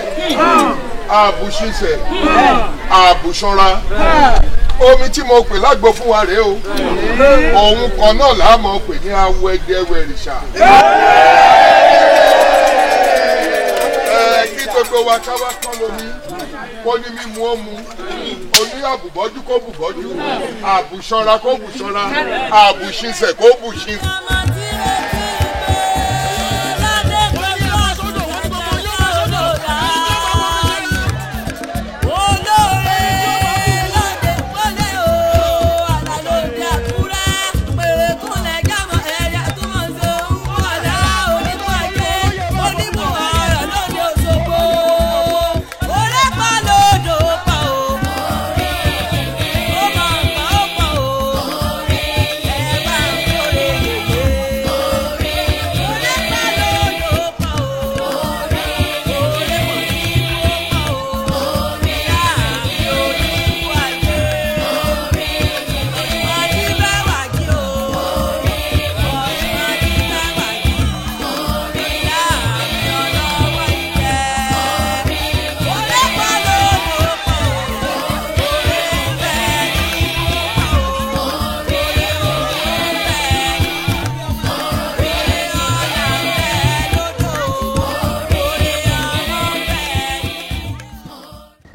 àbùṣiṣẹ́ àbùṣanra omi tí mo pè lágbo fún wa rèé o òun kan náà là á mọ̀ pè ní awẹ́dẹ́wẹ̀rìṣà. kí gbogbo wa ká wá kán lómi kó ní mímu ó mu oní àbùbọ́jú kó bùbọ́jú àbùṣanra kó bùṣanra àbùṣiṣẹ́ kó bùṣiṣẹ́.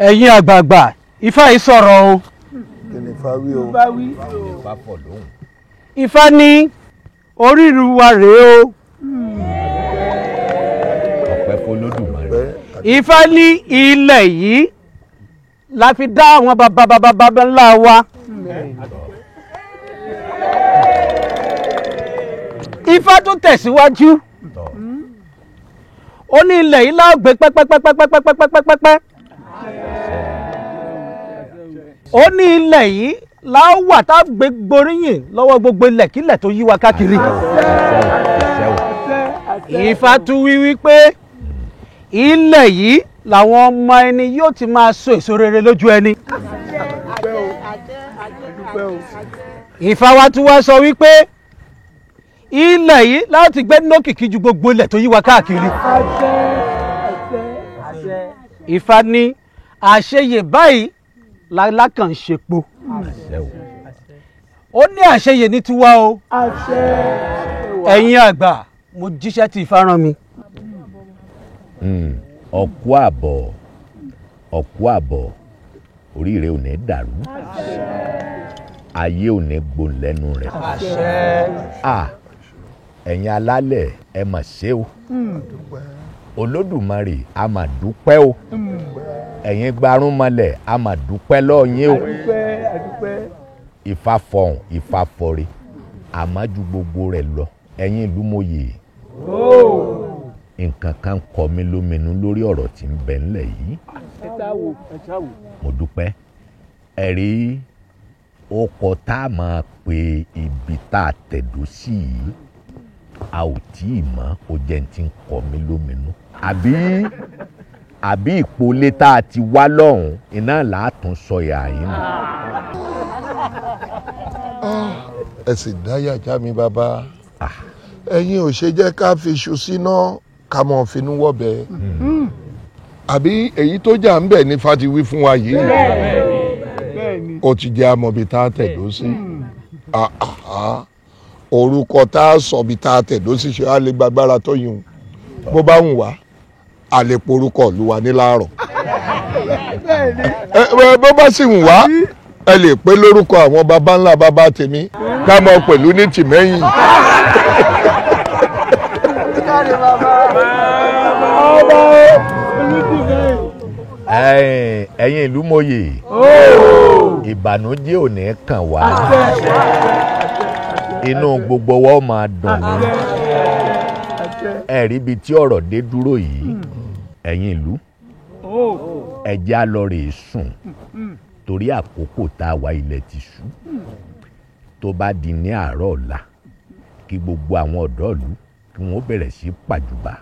ẹ̀yin àgbààgbà ifá yìí sọ̀rọ̀ o. kí ni ifá wí o. ifá pọ̀ lóhùn. ifá ní oríru wa rèé o. ọ̀pẹ Ifá ní ilẹ̀ yìí la fi dá àwọn bàbá ńlá wa. Ifá tún tẹ̀síwájú ó ní ilẹ̀ yìí la gbé pẹ́pẹ́pẹ́pẹ́pẹ́pẹ́pẹ́pẹ́. Ó ní ilẹ̀ yìí la wà tá gbé gboríyìn lọ́wọ́ gbogbo ilẹ̀kílẹ̀ tó yí wa káàkiri. Ifá tún wí wípé ilẹ̀ yìí làwọn ọmọ ẹni yóò ti máa so èso rere lójú ẹni. Ifá wa tún wá sọ wípé ilẹ̀ yìí láti gbé nókìkí ju gbogbo ilẹ̀ tó yí wa káàkiri. Ifá ní àṣeyè báyìí lálákàn ṣepo. Ó ní àṣeyè ní tiwa o. Ẹ̀yin àgbà mo jíṣẹ́ tí Ifá rán mi. Ọ̀kú àbọ̀ oríire ò ní dàrú ayé ò ní gbó lẹ́nu rẹ̀. Ẹ̀yin alálẹ̀ ẹ mà ṣe o Olódùmarè a mà dúpẹ́ o ẹ̀yin gbarúnmọlẹ̀ a mà dúpẹ́ lọ́yìn o Ifá fọhùn Ifá fọre àmọ́ ju gbogbo rẹ̀ lọ ẹ̀yin ìlú mòye nǹkan kan kọ mí lóminú lórí ọ̀rọ̀ tí ń bẹ ńlẹ̀ yìí. Mo dúpẹ́ ẹ̀rí ọkọ̀ tá a máa pe ibi tá a tẹ̀dó sí yìí a ò tí ì mọ̀ ó jẹ́ ní ti ń kọ mí lóminú. Àbí ìpolé tá a ti wá lọ́hùn iná làátún sọ ìhà yín nù. Ẹ sì dáyà já mi bàbá ẹ̀yin ò ṣe jẹ́ ká fi iṣu síná ká mọ̀ finú wọ́bẹ̀ àbí èyí tó jà ń bẹ̀ ní fati wí fún wa yìí ó ti jẹ́ amọ̀bi tá a tẹ̀dó sí orúkọ tá a sọ bí tá a tẹ̀dó sí ṣe á lè gbàgbára tó yùn bó bá wùn wá a lè porúkọ ìlú wa ní láàrọ̀ bó bá sì wùn wá ẹ lè pé lórúkọ àwọn baba ńlá baba tèmi ká mọ̀ pẹ̀lú ní tìmẹ́yìn. Ẹ̀yin ìlú mòye ìbànújẹ́ ò ní kàn wá inú gbogbo wa máa dùn ní ẹ̀rí ibi tí ọ̀rọ̀ dé dúró yìí ẹ̀yin ìlú ẹ jẹ́ á lọ rè sùn torí àkókò tá a wà ilẹ̀ ti ṣú tó bá di ní àárọ̀ ọ̀la kí gbogbo àwọn ọ̀dọ́ ìlú kí wọ́n bẹ̀rẹ̀ sí pàjùbà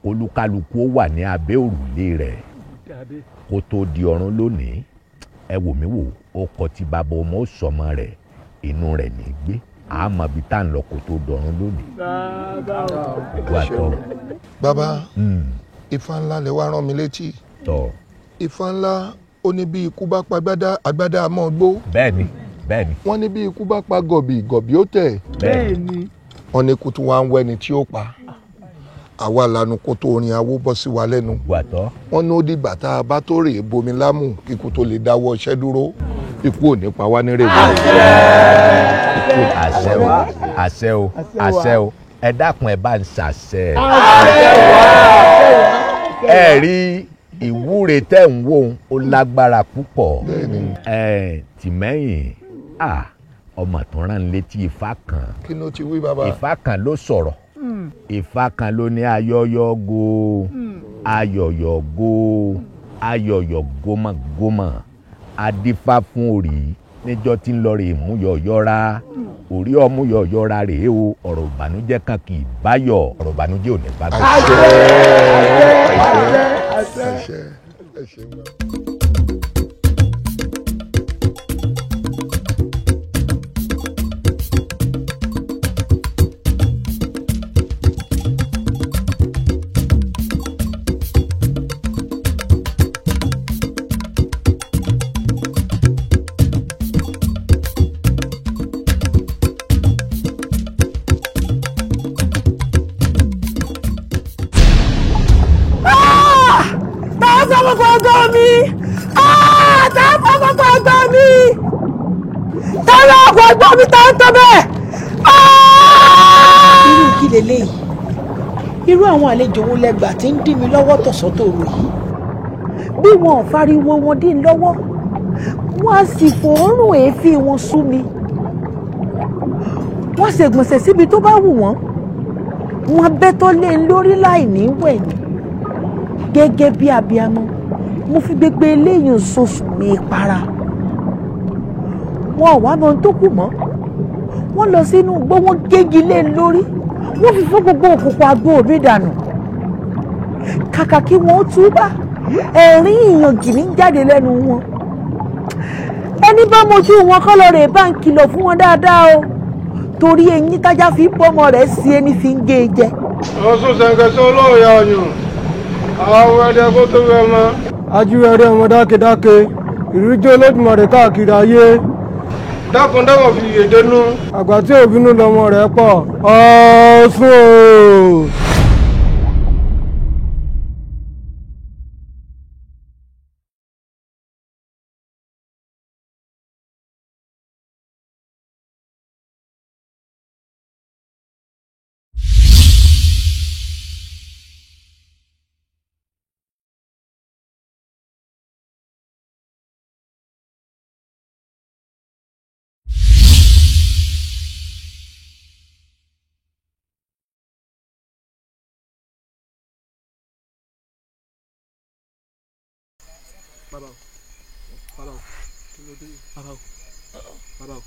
olúkálukú ó wà ní abẹ́ òrùlé rẹ̀ kó tó di ọ̀run lónìí ẹ wò mí wò ó kọ tí bàbá ọmọ ó sọmọ rẹ̀ inú rẹ̀ ní gbé àmọ́ bí tá à ń lọ kó tó dọ̀run lónìí. Bàbá Ifá ńlá lè wá rán mi létí Ifá ńlá ó ní bí ikú bá pa agbádá àmọ́ gbó. Bẹ́ẹ̀ni. Wọ́n ní bí ikú bá pa gọ̀bì ó tẹ̀. Bẹ́ẹ̀ni. Wọ́n ní kó tún wá ń wẹ́ni tí ó pa àwa lanu kó tó orin awó bọ́ sí wa lẹ́nu. Wọ́n ní ó dìgbà tá a bá tó rèé bomi lámù kíkú tó lè dáwọ́ iṣẹ́ dúró ikú ò ní pa wá ní rèé. Àṣẹ o ẹ dákun ẹ bá ń ṣàṣẹ. Ẹ rí ìwúre tẹ́ ń wò ó lágbára púpọ̀ tìmẹ́yìn ọmọ tó rán létí Ifá kan. Kí ló ti wí bàbá? Ifá kan ló sọ̀rọ̀ Ifá kan ló ní ayọ̀yọ̀gò gómọ̀gómọ̀ adífá fún orí níjọ́ tí ń lọ rè mú yọ̀yọ́ra orí ọmú yọ̀yọ́ra rèé o ọ̀rọ̀ ìbànújẹ́ kan kì í báyọ̀ ọ̀rọ̀ ìbànújẹ́ ò ní bá gbé. irú àwọn àlejò wo lẹgbà tí ń dí mi lọ́wọ́ tọ̀sọ́tòrò yìí bí wọn ò fariwo wọn dín lọ́wọ́ wọn á sì fòórùn èéfín wọn sú mi wọ́n ṣègbọ̀nsẹ̀ síbi tó bá wù wọ́n wọ́n bẹ́ tó lé ń lórí láì ní wẹ̀yìn gẹ́gẹ́ bí abiyamọ mo fi gbégbé eléyìí sọ̀sù mi para wọn ò wá mọ ohun tó kù mọ́ wọ́n lọ sínú igbó wọ́n gégi lé ń lórí wọ́n fi fún gbogbo òkùnkùn àgbo òbí dànù kàkà kí wọ́n túbà ẹ̀rín ìyàngì ní jáde lẹ́nu wọn ẹni bá mojú wọn kọ́ lọ rè bá ń kìlọ̀ fún wọn dáadáa o torí eyín tájá fi bọ́mọ rẹ̀ sí ẹni fi ń gé e jẹ. ọ̀sùn ṣẹ̀ǹkẹ̀ṣẹ̀ olóòyà ọ̀yàn àwọn ẹ̀dẹ kó tó rẹ mọ́ ajíwẹ̀rẹ̀ ọmọ dákedáke ìrújẹ́ Olódùmarè káàkiri ayé dákúndáwọ̀ fi yèdénú àgbà tí òbínú lọmọ rẹ̀ pọ̀ Ọ̀ṣun o. Bàbá o, bàbá o, kí ló dé? Bàbá o, bàbá o,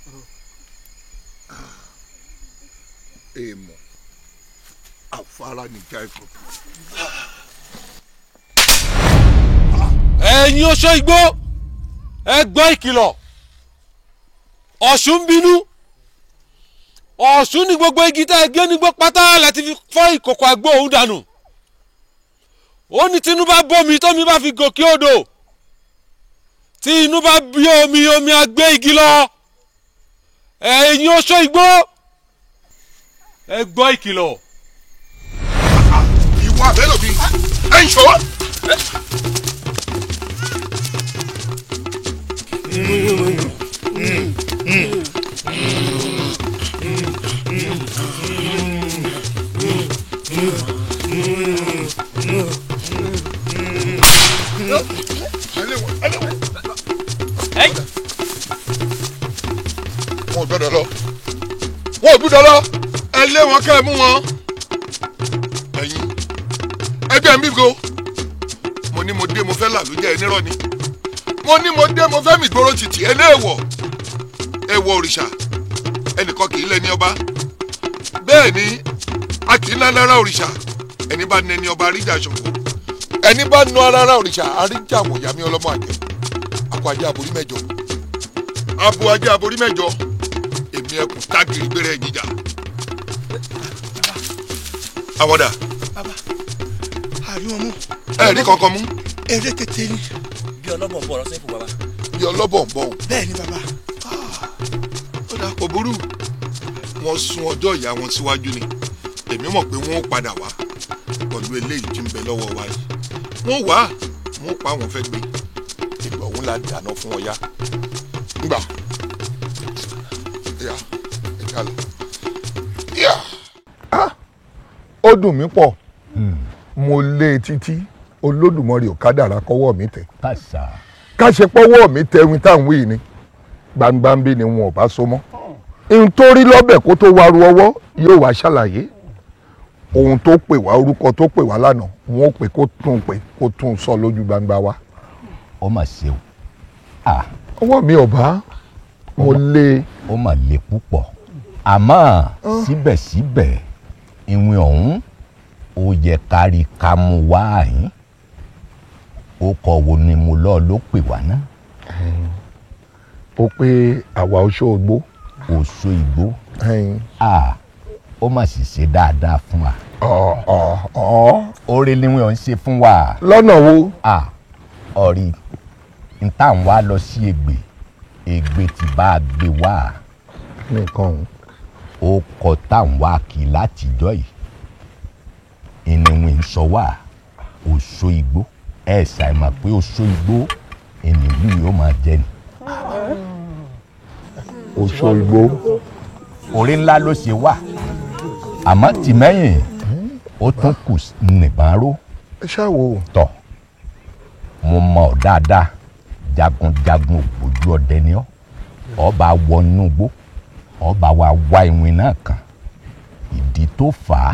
bàbá o. Èèmọ̀ afárá nìjà ẹ̀kọ́. Ẹ̀yin oṣó igbó ẹ gbọ́ ìkìlọ̀ Ọ̀ṣun ń bínú Ọ̀ṣun ní gbogbo igi tá ẹ gé nígbó pátá láti fi fọ́ ìkòkò àgbo òun dànù ó ní tínú bá bómi tómi bá fi gòkè odò tí inú bá bí omi á gbé igi lọ ẹ̀yin oṣó igbó ẹ gbọ́ ìkìlọ̀. Ìwọ àbẹ́lò mi ẹ̀ ń ṣọ́. Wọ́n gbọ́dọ̀ lọ. Wọ́n gbọ́dọ̀ lọ. Ẹ lé wọn kẹ́ ẹ mú wọn. Ẹ̀yin ẹgbẹ́ mi go. Mo ní mo dé mo fẹ́ là ló jẹ́ ẹnírọ́ ni. Mo ní mo dé mo fẹ́ mi gbóró títì ẹ léèwọ̀. Èèwọ̀ òrìṣà ẹnìkan kì í lẹ́ni ọba. Bẹ́ẹ̀ ni a kì í ná lára òrìṣà ẹni bá nẹni ọba àríjà ṣòfò. Ẹni bá nu arára òrìṣà àríjà wòyàmí ọlọ́mọ àjẹ́. Akọ ajé aborí mẹ́jọ. Abo ajé aborí mẹ́jọ. Èmi ẹkùn tágìrì gbére ẹ̀ jíjà. Àwọ̀dà. Bàbá àrí wọn mú. Ẹ rí kankan mú. Eré tètè ni. Bí ọlọ́bọ̀ ń bọ̀ ọ̀rọ̀ sẹ́fù bàbá. Bí ọlọ́bọ̀ ń bọ̀ o. Bẹ́ẹ̀ ni bàbá. Ó dà kò burú. Wọ́n sún ọjọ́ ìyá wọn síwájú ni. Èmi mọ̀ pé wọ́n ó padà wá pẹ̀lú eléyìí tí ń bẹ lọ́wọ́ wa yìí. Wọ́n wá wọ́n pa àwọn fẹ́ gbé. Ìgbà òun la dáná fún ọ yá. Ngbà. Ìyá ẹ̀ka lọ. Ìyá. Ó dùn mí pọ̀. Mo lé títí Olódùmarè ò kádàrá kọ́wọ́ mi tẹ̀. Ká ṣe pọ́wọ́ mi tẹ wí táwọn wí ni gbangbambi ni wọn ò bá so mọ́. Nítorí lọ́bẹ̀ kó tó wá ru ọwọ́ yóò wá ṣàlàyé ohun tó pè wá orúkọ tó pè wá lánàá wọn ò pè kó tún sọ lójú gbangba wa. Ó mà ṣe o. Ọwọ́ mi ò bá mo lé. Ó mà le púpọ̀ àmọ́ síbẹ̀síbẹ̀ ìwìn ọ̀hún ó yẹ kárí ká mú wá yín ó kọ wo ni mo lọ ló pè wá náà. Ó pé àwa oṣó igbó. Oṣó igbó. Ó mà sì ṣe dáadáa fún wa. Oore ni wọ́n ń ṣe fún wa. Lọ́nà wo. Ọ̀rí n tá n wá lọ sí Ègbè tí bá a gbé wá. Nìkan. Ó kọ tá n wá kí látijọ́ yìí. Ìníwìn sọ wá oṣó igbó. Ẹ ṣàìmọ̀ pé oṣó igbó ènìyàn yóò máa jẹ ni. Oṣó igbó. Oore ńlá ló ṣe wá àmọ́ tìmẹ́yìn ó tún kù nìbọn ró. ẹ ṣáà wò. tọ̀ mo mọ̀ ọ́ dáadáa jagunjagun ògbójú ọdẹ ni ọ́ ọba wọnú igbó ọba wa wá ìwìn náà kan ìdí tó fà á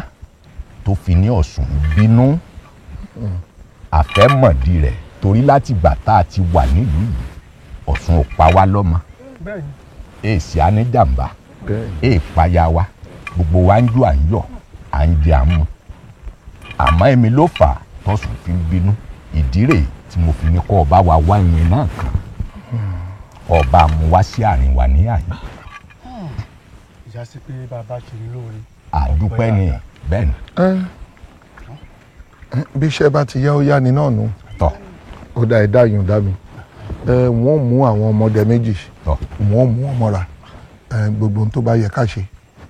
tó fi ní Ọ̀ṣun bínú àfẹ́mọ̀dí rẹ̀ torí láti gbà tá a ti wà nílùú yìí Ọ̀ṣun ò pa wá lọ́mọ èsì aníjàmbá èèpáyà wa gbogbo wa ń jó à ń yọ̀ à ń jẹ àmú àmọ́ èmi ló fà á tọ́sùn fi ń bínú ìdí rèé tí mo fi ní kọ́ ọba wa wá ìwìn náà kan ọba mu wá sí àárín wa ní àyè. ìyá sí pé bàbá kiri lóore. àdúpẹ́ ni bẹ́ẹ̀ ni. bí iṣẹ́ bá ti yá ó yá ni náà nù. tọ́ ó dá ẹ̀dá yùn dá mi. wọ́n mú àwọn ọmọdé méjì. wọ́n mú ọmọ ra gbogbo ohun tó bá yẹ ká ṣe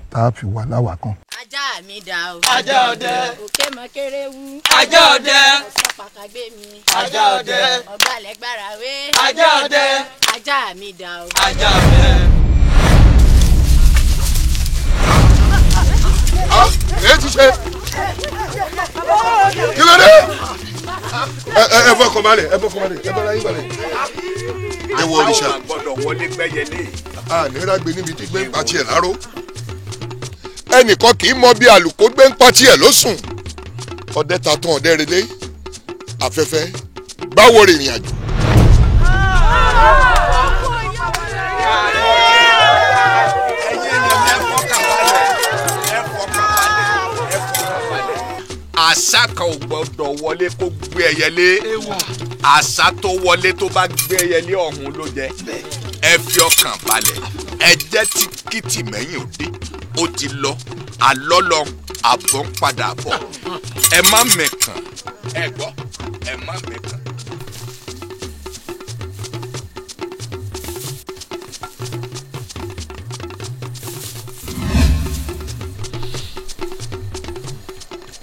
tá a fi wà láwàá kan. ajá mi dà o. ajá ọdẹ. òkè mọ kéré wú. ajá ọdẹ. ọ̀sán pàkàgbé mi. ajá ọdẹ. ọ̀gbàlẹ̀ gbára wé. ajá ọdẹ. ajá mi dà o. ajá ọdẹ. èyí ti ṣe kí ló dé ẹ fọkàn balẹ̀ ẹ fọkàn balẹ̀ ẹ bá láyé balẹ̀. ẹ wọ òrìṣà gbọ́dọ̀ wọlé gbẹ́yẹlé. a nira gbé níbi tí gbé ń pa tiẹ̀ láró ẹnìkan kì í mọ bí àlùkò gbé ń pa tiẹ̀ ló sùn ọdẹ ta tán ọdẹ relé afẹ́fẹ́ báwo rìnrìn àjò. àṣà kan ò gbọdọ̀ wọlé kó gbé ẹyẹlé àṣà tó wọlé tó bá gbé ẹyẹlé ọ̀hún ló jẹ ẹ fi ọkàn balẹ̀ ẹ jẹ́ tí kìtì mẹ́yìn òde ó ti lọ àlọ́ lọ àbọ̀ ń padà bọ̀ ẹ má mẹ̀kàn ẹ gbọ́ ẹ má mẹ̀kàn.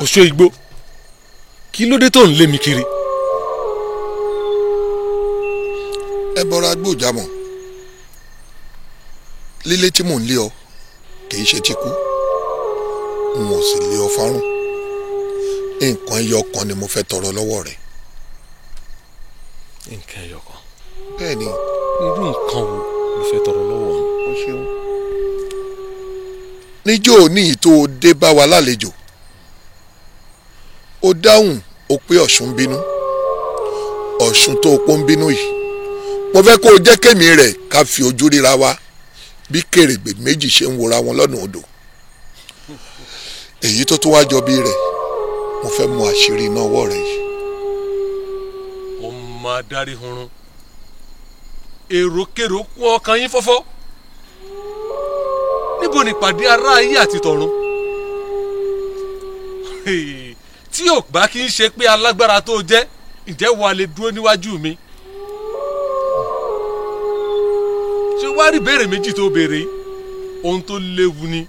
Ọ̀ṣọ́ Igbó kí ló dé tó ń lé mi kiri. ẹ bọra gbòjàmọ lílé tí mò ń lé ọ kìí ṣe ti kú n ò sì lé ọ fárùn nǹkan ẹyọ kan ni mo fẹ́ tọrọ lọ́wọ́ rẹ. nǹkan ẹyọ kan. bẹ́ẹ̀ ni. irú nǹkan wo ló fẹ́ tọrọ lọ́wọ́ mi. o ṣeun. níjọ́ òní tó o dé bá wa lálejò ó dáhùn ó pé Ọ̀ṣun bínú Ọ̀ṣun tó o pọ́n bínú yìí mo fẹ́ kó o jẹ́ kémi rẹ̀ ká fi ojú ríra wa bí kèrègbè méjì ṣe ń wora wọn lọ́nà odò èyí tó tún wá jọ bí rẹ̀ mo fẹ́ mú àṣírí iná ọwọ́ rẹ̀ yìí. ọmọ adarí hunrun èròkèrò kún ọkàn yín fọ́fọ́ níbo ni ìpàdé ará ayé àti tọ̀run tí ò bá kí n ṣe pé alágbára tó jẹ́ ǹjẹ́ wàá lè dúró níwájú mi. ṣé wàá rí ìbéèrè méjì tó béèrè ohun tó léwu ni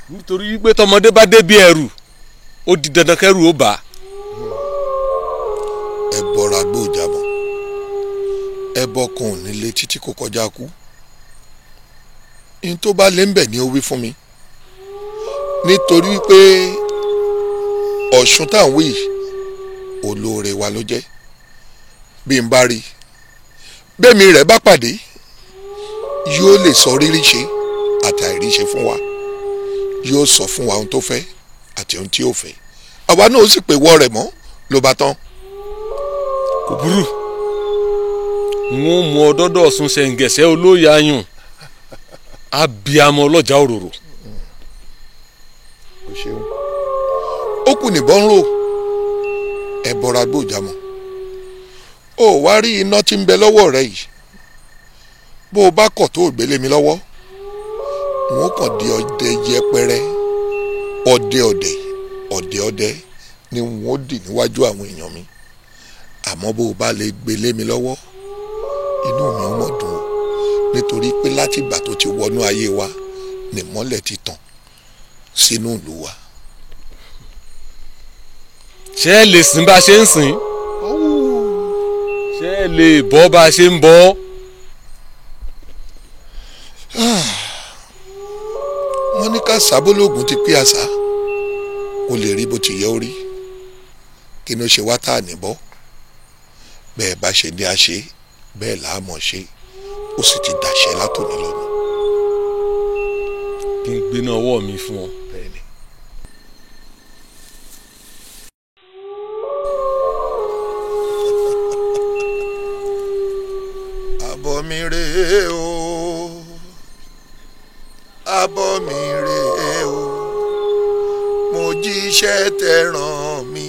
nítorí pé tọmọdé bá débi ẹrù ó di dandan kẹrù ó bà á. ẹ bọra gbòjàmọ ẹbọ kan ò nílé títí kó kọjá kú ní tó bá lé ń bẹ̀ ni ó wí fún mi nítorí pé Ọ̀ṣun tá à ń wí olóore wa ló jẹ́ bí n bá rí bẹ́ẹ̀mi rẹ̀ bá pàdé yóò lè sọ rírí ṣe àti àìrí ṣe fún wa yóò sọ fún wa ohun tó fẹ́ àti ohun tí ò fẹ́ àwa náà ó sì pè wọ́ rẹ̀ mọ́ ló bá tán. kò burú n ó mú ọdọdọ Ọ̀ṣun ṣẹ̀ǹgẹ̀ṣẹ̀ olóyè ayùn abiyamọ ọlọ́jà òróró. o ṣeun ó kù níbọn rò ẹ bọra gbòjàmọ ó wá rí iná tí ń bẹ lọ́wọ́ rẹ yìí bó o bá kọ̀ tó gbélé mi lọ́wọ́ wọn kàn di ọdẹ yẹpẹrẹ ọdẹ ni wọn ó dì níwájú àwọn èèyàn mi àmọ́ bó o bá lè gbélé mi lọ́wọ́ inú mi ó mọ̀ dùn o nítorí pé láti ìgbà tó ti wọnú ayé wa nìmọ́lẹ̀ ti tàn sínú ìlú wa. ṣé ẹ lè sìn bá a ṣe ń sìn ṣé ẹ lè bọ́ bá a ṣe ń bọ́. wọ́n ní ká sábólógún ti pé àṣà kó lè rí bó ti yẹ ó rí kí ni ó ṣe wá tá à ní bọ́ bẹ́ẹ̀ bá ṣe ní a ṣe bẹ́ẹ̀ là á mọ̀ ṣe ó sì ti dàṣẹ látòní lọ́nà. kí n gbéná ọwọ́ mi fún ọ. bẹ́ẹ̀ni. àbọ̀ mi rèé o àbọ̀ mi rèé o mo jíṣẹ́ tẹ́ rán mi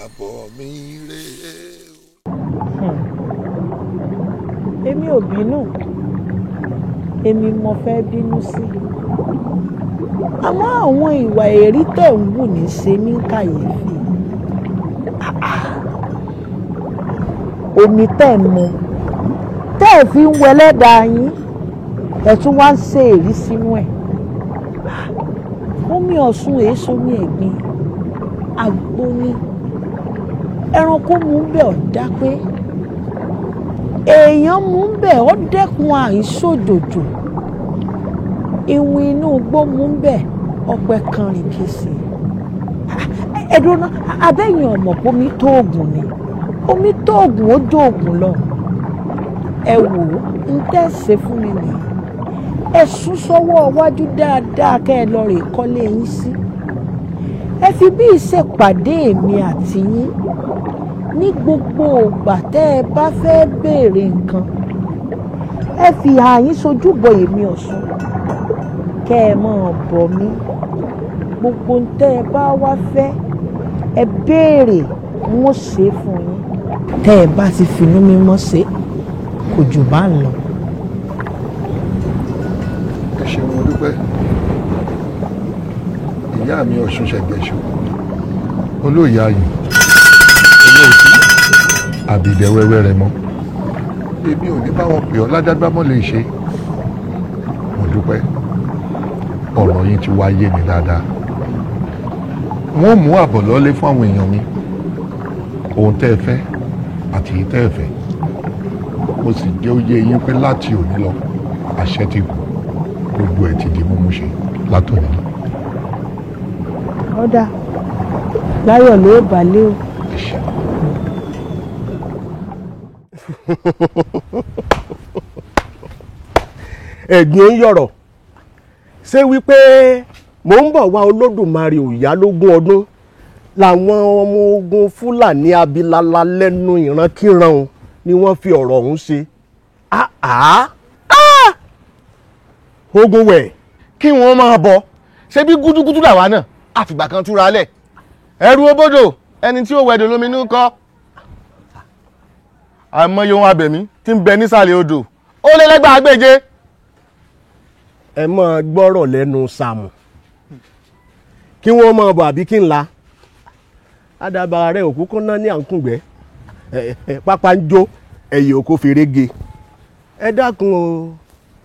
àbọ̀ mi rèé o. èmi ò bínú èmi mo fẹ́ bínú sí àmọ́ àwọn ìwà èrí tẹ̀ ń wù ní ṣe ní kàyéfì omi tẹ̀ ń mu tẹ́ ẹ̀ fi ń wẹlẹ́dàá yín ẹ̀ tún wá ń ṣe èrí sínú ẹ̀ omi ọ̀ṣun èso ní ẹ̀gbin àgbo ní ẹranko mú bẹ́ẹ̀ ọ̀ dá pé èèyàn mú bẹ́ẹ̀ ọ́ dẹ́kun àìsòjòjò ìwìn inú igbó mú bẹ́ẹ̀ ọpẹ kan rìn kìsì ẹ̀dùn abẹ́yìn ọ̀mọ̀ pé omi tó oògùn ni omi tó oògùn ó jó oògùn lọ ẹ wò ó ń tẹ̀sẹ̀ fún mi nìyí ẹ sún sọ́wọ́ iwájú dáadáa kẹ́ ẹ lọ rè kọ́lé yín sí ẹ fi bí ìṣèpàdé èmi àti yín ní gbogbo ìgbà tẹ́ ẹ bá fẹ́ béèrè nǹkan ẹ fi àyín sojúbọ èmi Ọ̀ṣun kẹ́ ẹ máa bọ̀ mí gbogbo tẹ́ ẹ bá wá fẹ́ ẹ béèrè wọ́n ṣe fún yín tẹ́ ẹ bá ti finú mímọ́ ṣe kò jù bá ń lọ. ẹ ṣeun mo dúpẹ́ ìyá mi Ọ̀ṣun ṣẹ̀gbẹ̀ṣọ olóyè ayò olóòtú àbìdẹ̀wẹ́wẹ́ rẹ mọ́ èmi ò ní báwọn pè ọ́ ládágbámọ́ lè ṣe mo dúpẹ́ ọ̀rọ̀ yín ti wáyé mi dáadáa wọ́n mú àbọ̀ lọ́lé fún àwọn èèyàn mi ohun tẹ́ ẹ fẹ́ àti èyí tẹ́ ẹ fẹ́ mo sì jẹ́ ó yé yín pé láti òní lọ àṣẹ ti kù gbogbo ẹ̀ ti di mímú ṣe látòní lọ. ọ̀dà láyọ̀ ló balẹ̀ o. ẹ̀gbìn ń yọ̀rọ̀ ṣé wípé mò ń bọ̀ wá Olódùmarè òyálógún ọdún làwọn ọmọ ogun Fúlàní abilala lẹ́nu ìrankíran ni wọ́n fi ọ̀rọ̀ ọ̀hún ṣe. ogun wẹ̀ kí wọ́n máa bọ̀ ṣé bí gúdúgúdú làwa náà àfìgbà kan túra lẹ̀ ẹrú obodò ẹni tí ó wẹ̀dọ̀ lóminú kọ́ àmọye ohun abẹ̀mí tí ń bẹ nísàlẹ̀ odò ó lé lẹ́gbàá gbèje. ẹ máa gbọ́rọ̀ lẹ́nu Sàmù kí wọ́n máa bọ̀ àbí kí n la àdàbà rẹ̀ òkú kan náà ní àǹkùngbẹ́ pápá ń jó ẹ̀yìn òkú fèrègé ẹ dákun o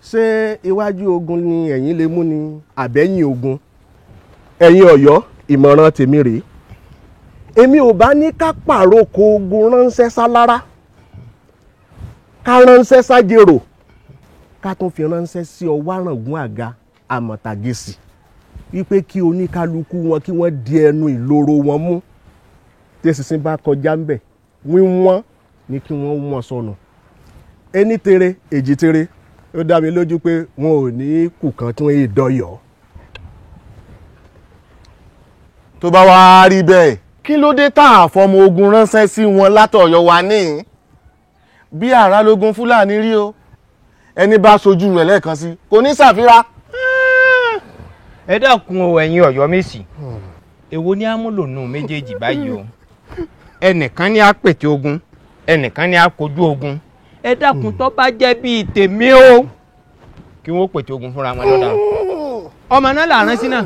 ṣé iwájú ogun ni ẹ̀yin lè mú ni àbẹ́yìn ogun ẹ̀yin Ọ̀yọ́ ìmọ̀ràn tèmi rèé èmi ò bá ní ká pàrókò ogun ránṣẹ́ sálára ká ránṣẹ́ sájèrò ká tún fi ránṣẹ́ sí ọwọ́ àràngún àga àmọ̀tàgẹ́sì wípé kí oníkálukú wọn kí wọ́n di ẹnu ìloro wọn mú tẹ́sísìn bá kọjá ń bẹ̀ wíwọ́n ní kí wọ́n wọ́n sọnù ẹni tere èjì tere ó dá mi lójú pé wọn ò ní kù kan tí wọ́n yé dọ́yọ̀. tó bá wá rí bẹ́ẹ̀ kí ló dé tá a fọmọ ogun ránṣẹ́ sí wọn látọ̀yọ́ wa ní bí àrà lógun Fúlàní rí o ẹni bá sojú rẹ̀ lẹ́ẹ̀kan sí kò ní ṣàfihàn. ẹ dákun o ẹ̀yin Ọ̀yọ́ Mèsì èwo ni amúlònú méjèèjì báyìí o ẹnìkan ní apètè ogun ẹnìkan ní akojú ogun ẹ dákun tó bá jẹ́ bíi tèmi o kí wọ́n pètè ogun fúnra wọn lọ́dà ọmọ náà là ránṣẹ́ náà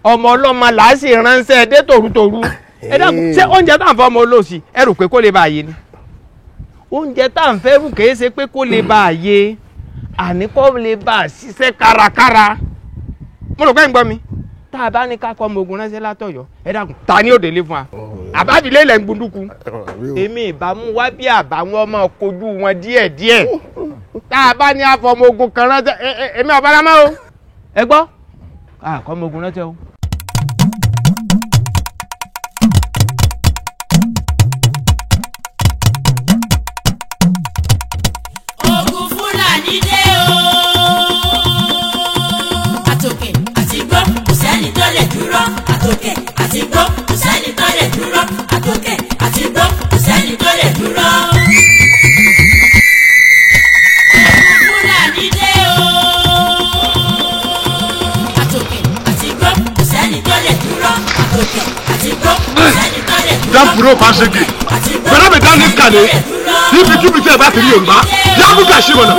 ọmọ ọlọ́mọ là á sì ránṣẹ́ dé tòrútòrú ẹ dákun ṣé oúnjẹ tá à ń fọ́ ọmọ olóòsì ẹ rò pé kó lè bá a yé ni oúnjẹ tá à ń fẹ́ rù kìí ṣe pé kó lè bá a yé àní kó lè bá a ṣiṣẹ́ kárakára mo rò pé ń gbọ́ mi tá a bá ní ká kọ́ ọmọ ogun ránṣẹ́ látọ̀yọ́ ẹ dákun ta ni ó délé fún wa àbábílẹ̀ ilẹ̀ ń gbunduku èmi ìbámu wá bí àbáwọn ọmọ kojú wọn díẹ̀díẹ̀ tá a bá ní àfọ ọmọ ogun kan ránṣẹ́ èmi ọ̀báramọ́ o ẹ gbọ́ àkọ́ ọmọ ogun ránṣẹ́ o. Fúlàní dé o. Àtòkè àti gbọ́ kò sẹ́ni tó lè dúró. Àtòkè àti gbọ́ kò sẹ́ni tó lè dúró. Àtòkè àti gbọ́ kò sẹ́ni tó lè dúró. Fúlàní dé o. Àtòkè àti gbọ́ kò sẹ́ni tó lè dúró. Àtòkè àti gbọ́ kò sẹ́ni tó lè dúró. Dáfúró Fáṣẹ́gì, bẹ̀rẹ̀ mi dání kàlẹ́, níbikíbi tí ẹ bá ti rí Yorùbá, yábùkà ṣe wọ̀nà.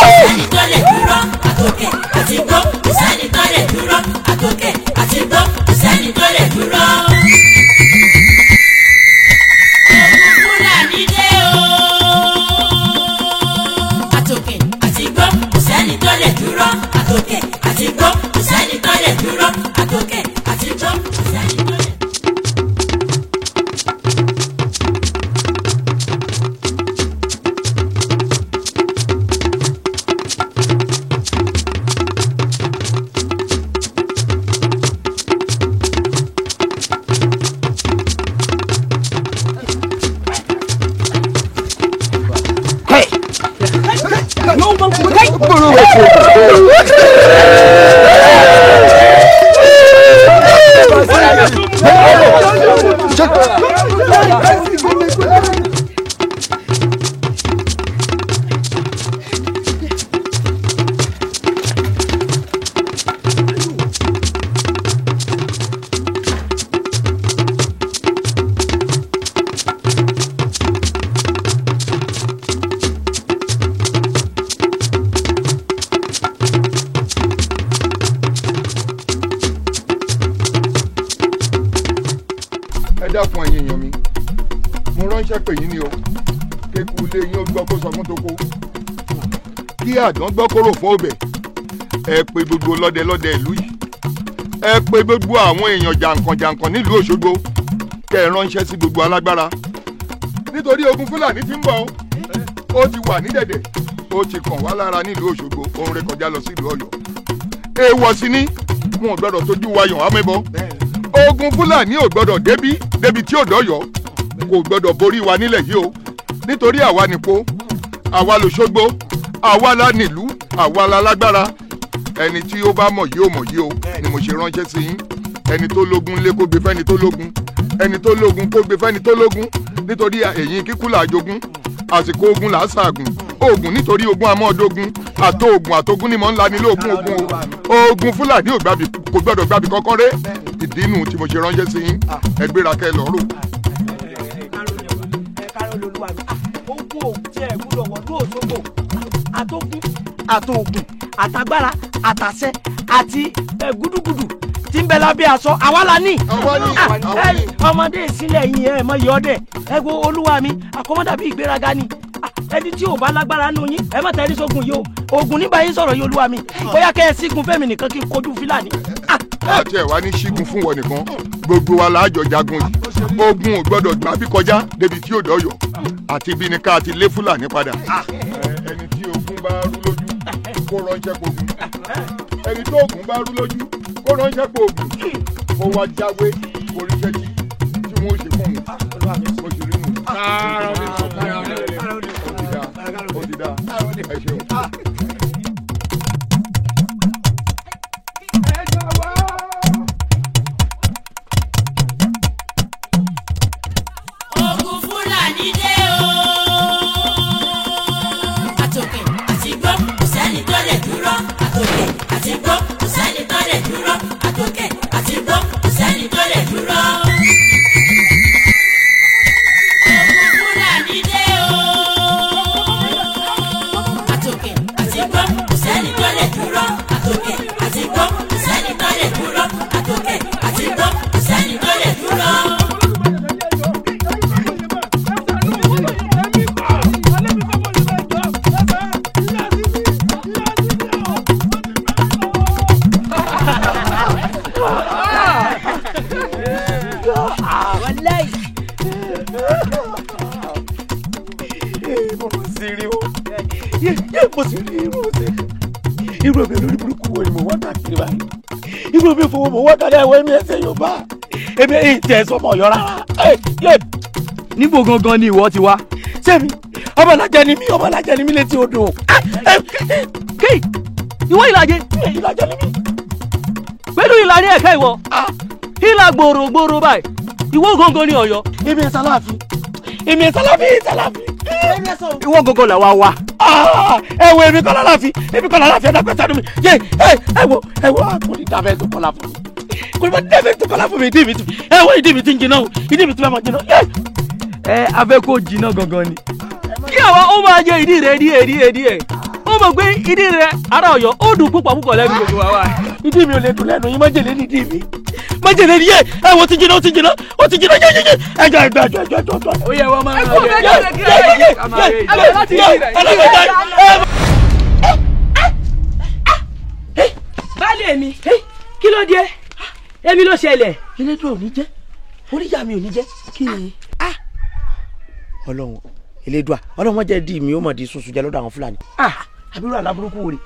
Sẹ́ni tó lè dúró. Àtòkè àti gbọ́ kò sẹ́ni tó lè dúró. Àtòkè àti gbọ́ kò sẹ́ni tó lè dúró. Fúlàní dé o. Àtòkè àti gbọ́ kò sẹ́ni tó lè dúró. Àtòkè àti gbọ́ kò sẹ́ni tó lè dúró. Àtòkè àti gbọ́ kò sẹ́ni tó lè. dákun ẹ̀yin èèyàn mi mo ránṣẹ́ pè yín ni o kéku ilé yín ó gbọ́ kó sọ fún toko kí àdán gbọ́ kó rò fún ọbẹ̀ ẹ pè gbogbo lọ́dẹ ìlú yìí ẹ pè gbogbo àwọn èèyàn jàǹkànjàǹkàn nílùú Òṣogbo kẹ́ ẹ ránṣẹ́ sí gbogbo alágbára nítorí ogun Fúlàní tí ń bọ̀ ó ti wà ní dẹ̀dẹ̀ ó ti kàn wá lára nílùú Òṣogbo òun rẹ̀ kọjá lọ sílùú Ọ̀yọ́ èèwọ̀ sí ni wọn ò gbọ́dọ̀ tójú wa yàn wá mẹ́bọ ogun Fúlàní ò gbọ́dọ̀ débi tí ò dọ́yọ̀ kò gbọ́dọ̀ borí wa nílẹ̀ yìí o nítorí àwa nìpo àwa l'Òṣogbo àwa la nílùú àwa la lágbára ẹni tí ó bá mọ̀ yìí ó mọ̀ yìí o ni mo ṣe ránṣẹ́ sí yín ẹni tó lógun lé kó gbé fẹ́ni tó lógun ẹni tó lógun kó gbé fẹ́ni tó lógun nítorí èyí kíkú là á jogún àsìkò ogun là á ṣaàgùn ogun nítorí ogun amọ́ọ̀dógún àtòògùn àtògùn ni mò ń lani lóògùn ogun o ogun Fúlàní kò gbọ́dọ̀ gbàbí kankan ré ìdínú tí mo ṣe ránṣẹ́ sí yín ẹ gbéra kẹ́ lọ́rùn. àtòògùn àtàgbára àtàṣẹ àti gúdúgúdù tí ń bẹ lábẹ́ aṣọ àwa la ní. ọmọdé ìsílẹ̀ yìí ẹ mọ yọ̀ọ́dẹ̀ ẹ wo olúwa mi àkọ́mọ́dà bíi ìgbéraga ni ẹni tí ò bá lágbára nù yín ẹ má tẹ̀lé sógun yìí o ogun nígbà yín sọ̀rọ̀ yìí olúwa mi bóyá kẹ́ ẹ sígun fẹ́mi nìkan kí n kojú Fúlàní. àti ẹ̀ wá ní sígun fún wọn nìkan gbogbo wa láàjọ jagun yìí ogun ò gbọ́dọ̀ gbà bí kọjá débi tí ò dọ́yọ̀ àti bí ni ká ti lé Fúlàní padà. ẹni tí ogun bá rú lójú kó ránṣẹ́ pogun ẹni tó ogun bá rú lójú kó ránṣẹ́ pogun kó wá jáwé oríṣẹ́ tí wọ́n ṣe fún un kó ṣe rí mu. ó ti dá ẹ ṣeun. Ogun Fúlàní dé o. Àtòkè àti gbọ́ kò sẹ́ni tó lè dúró. Àtòkè àti gbọ́ kò sẹ́ni tó lè dúró. Àtòkè àti gbọ́ kò sẹ́ni tó lè dúró. Ogun Fúlàní dé o. Àtòkè àti gbọ́ kò sẹ́ni tó lè dúró. Àtòkè àti gbọ́ kò sẹ́ni tó lè dúró. Àtòkè àti gbọ́ kò sẹ́ni tó lè dúró. irú omi olórí burúkú wo ni mo wá káàkiri báyìí irú omi fowó mo wá káàkiri àwọn ẹ̀mí ẹsẹ̀ Yorùbá èmi èyí tẹ̀ sọmọ Ọ̀yọ́ rárá. níbo gangan ni ìwọ ti wá. sẹ́mi ọmọlàjẹ ni mí létí odò. kéè ìwọ ìlàjẹ ni mí. pẹ̀lú ìlà ní ẹ̀ka ìwọ ìlà gbòòrò báyìí ìwọ góńgó ní Ọ̀yọ́. èmi Sàláfì. ìwọ góńgó là wá wá. ẹ wo èmi kọ́ Láláfì ẹ̀dá pẹ́ sánú mi. ẹ wo kò ní dábẹ́ tó kọ́lá fún mi kò ní bá dábẹ́ tó kọ́lá fún mi ìdí mi ti ń jiná o ìdí mi ti fẹ́ máa jiná. ẹ abẹ́ kò jiná gangan ni kí àwọn ó máa jẹ ìdí rẹ díẹ̀ ó mọ̀ pé ìdí rẹ ará Ọ̀yọ́ ó dùn púpọ̀ lẹ́nu gbogbo wa wá. ìdí mi ò lè dùn lẹ́nu yín májèlé ní ìdí mi májèlé ní yé ẹ wo ti jiná yé ẹjọ. ó yẹ wọ́n máa baálé mi kí ló dé èmi ló ṣẹlẹ̀. elédùn ò ní jẹ́ oníyà mi ò ní jẹ́ kí ni. Ọlọ́run elédùn Ọlọ́run wọn jẹ́ di mi ó mọ̀ di sunsun jẹ́ lọ́dọ̀ àwọn Fúlàní. àbúrò aláburúkú wò rè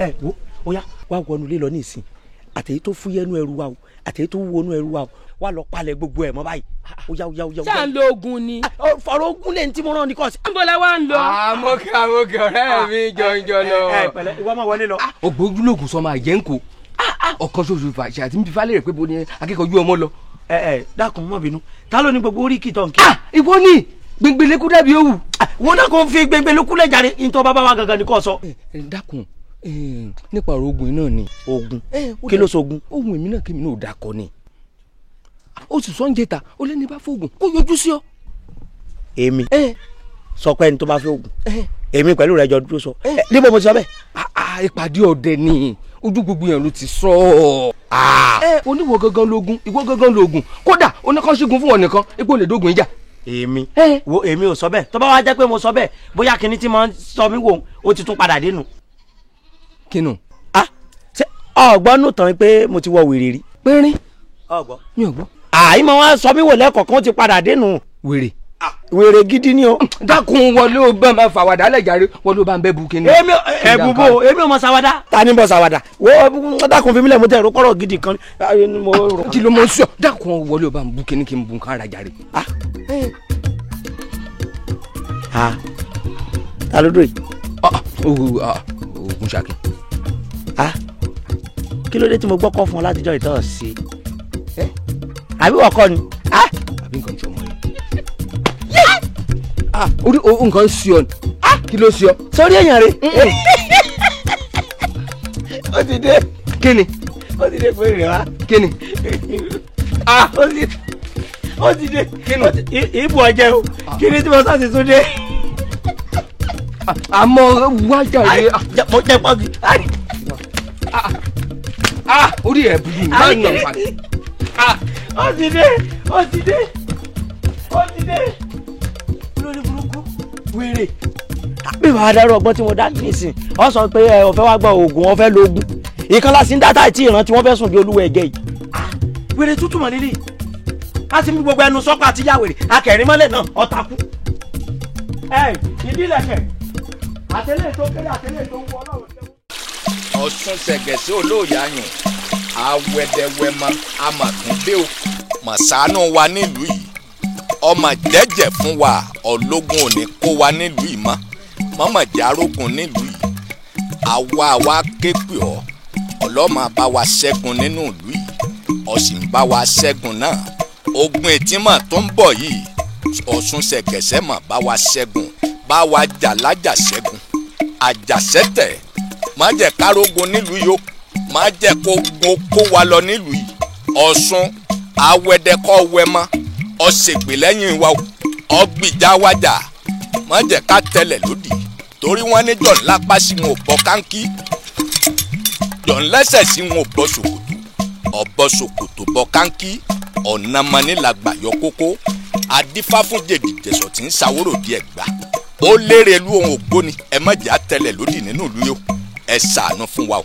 ẹ wo ó yá wá wọnú ilé lọ ní ìsìn àtẹ̀yí tó fúyẹ́nu ẹrú wa o àtẹ̀yí tó wọnú ẹrú wa o wá lọ palẹ̀ gbogbo ẹ̀ mọ́ báyìí. ó yá. ṣá ń lo oògùn ni. fọ̀rọ̀ ogun lẹ́yìn tí mo rán ní kọ́ọ̀sì. ń bọ̀ lẹ́wọ̀ ń lọ. àmọ́kẹ́ ọ̀rẹ́ mi jọjọ lọ. ẹ pẹ̀lẹ́ ìwọ máa wọlé lọ. ògbójúlógún sọ máa jẹ́ ń kó ọkàn ṣoṣo fàṣẹ àti fífa lè rè pé bo ni akẹ́kọ̀ọ́ ọmọ lọ. dákun má bínú ta ló ní gbogbo orí kìtọ̀ nkì. ìwọ ni gbẹngbẹlẹkú dàbí òwú. wọn náà kò fi gbẹngbẹlẹkú lẹ jàre ìtọ́ bàbá wa gangan ni kò sọ. dákun nípa ọ̀rọ̀ ogun náà ni. ogun kí ló sọ ogun. ohun èmi náà kémi náà ò dákọ ni. ó sì sọ ń jẹta ó lé ní bá fóògùn kó yọjú sí ọ. èmi sọ pé ẹni tó bá fẹ́ ogun èmi pẹ̀lú rẹ jọ dúró sọ níbo mo ti sọ bẹ́ẹ̀. ìpàdé ọdẹ ni ojú gbogbo yẹn ló ti sọ ọ. oníwọ gangan lógun ìwọ gangan lógun kódà oníkanṣígun fún ọ nìkan ipò lè dógun ìjà. èmi wo èmi ò sọ bẹ́ẹ̀ tó bá wá jẹ́ pé mo sọ bẹ́ẹ̀ bóyá kinní tí mo sọ mí wò ó ti tún padà dénú. kínú. ṣé ọgbọ́n nù tán pé mo ti wọ wèrè rí. péré ọgbọ́n mi ò gbọ́. àìmọ̀ wá sọ mí wò lẹ́kọ̀ọ̀kan ó ti padà dénú. wèrè gidi ni o. dákun wọlé o bá máa fàwàdà lẹ́jàre wọlé o bá ń bẹ́ bu kíni. èmi ò mọ sàwádà. ta ni bọ sàwádà wo dákun fi mí lẹ̀ mo tẹ̀ ẹ̀rọ kọ́rọ̀ gidi kan. kí ló mọ sọ dákun wọlé o bá ń bu kíni kí n bu nǹkan ara jàre. ta ló dé yìí. ogun ṣàkí. kí ló dé tí mo gbọ́ kọ́ fún ọ látijọ́ ìtọ́ sí i. àbí wọ́n kọ́ ni. àbí nǹkan tí ọmọ yìí. orí nǹkan sí ọ kí ló sí ọ. sórí èèyàn rẹ. ó ti dé. kíni. ó ti dé pé rẹ wá. kíni. ó ti dé. kíni. ìbò ọjẹ o kíni tí mo sá ti tún dé. àmọ́ wájà rẹ. mo jẹ pọ́ọ̀gì. orí ẹ̀ burú máa ń nà padà. ó ti dé. lórí burúkú wèrè. bí wàá dárò ọgbọ́n tí mo dá nísìn wọ́n sọ pé ẹ ọ̀fẹ́ wá gba oògùn ọ̀fẹ́ lóògùn ìkan láti ń dátà tí ìran tí wọ́n fẹ́ sùn bí olúwa ẹ̀gẹ́ yìí. wèrè tútù mọ̀ nílì a ti mú gbogbo ẹnu sọ́kọ̀ àti yàwèrè akẹrin mọ́lẹ̀ náà ọ̀tá kú. ìdílé kẹ̀ àtẹlẹ́ tó kéré àtẹlẹ́ tó ń wọ ọlọ́run. Ọ̀ṣun ṣẹ̀gẹ̀sẹ̀ olóòyè ayùn awẹ́dẹ́wẹ́mọ amàtúndé o mọ̀sánú wa nílùú yìí ọmọ jẹ́jẹ́ fún wa ọlógun ò ní kó wa nílùú yìí mọ́ mọ́mọ́ jẹ́ arógun nílùú yìí àwa képe ọ́ ọlọ́mọ bá wa ṣẹ́gun nínú ìlú yìí ọ̀sìn bá wa ṣẹ́gun náà ogun ètímọ̀ tó ń bọ̀ yìí Ọ̀ṣun ṣẹ̀gẹ̀sẹ̀ mọ̀ bá wa ṣẹ́gun bá wa jà lájà ṣẹ́gun àjàṣẹ́tẹ̀ má jẹ́ kárógun nílùú yìí ó má jẹ́ kó wa lọ nílùú yìí Ọ̀ṣun awẹ́dẹ́kọ́ wẹ́mọ́ ọ̀sẹ̀gbè lẹ́yìn wa ọgbìjà wájà má jẹ́ ká tẹ̀lẹ̀ lódì torí wọ́n ní jọ̀ọ́ lápá sí wọn ò bọ́ kánkí jọ̀ọ́ lẹ́sẹ̀ sí wọn ò bọ́ ṣòkòtò ọ̀bọ ṣòkòtò bọ́ kánkí ọ̀nà mọ́nìlàgbà yọ kókó adífá fún jèdì jẹ̀sọ̀ tí ń ṣàwòrò di ẹ̀gbá ó lérè lu ohun ògbóni ẹ má jẹ́ àtẹlẹ̀ lódì nínú ìlú yìí ẹ ṣàánú fún wa o.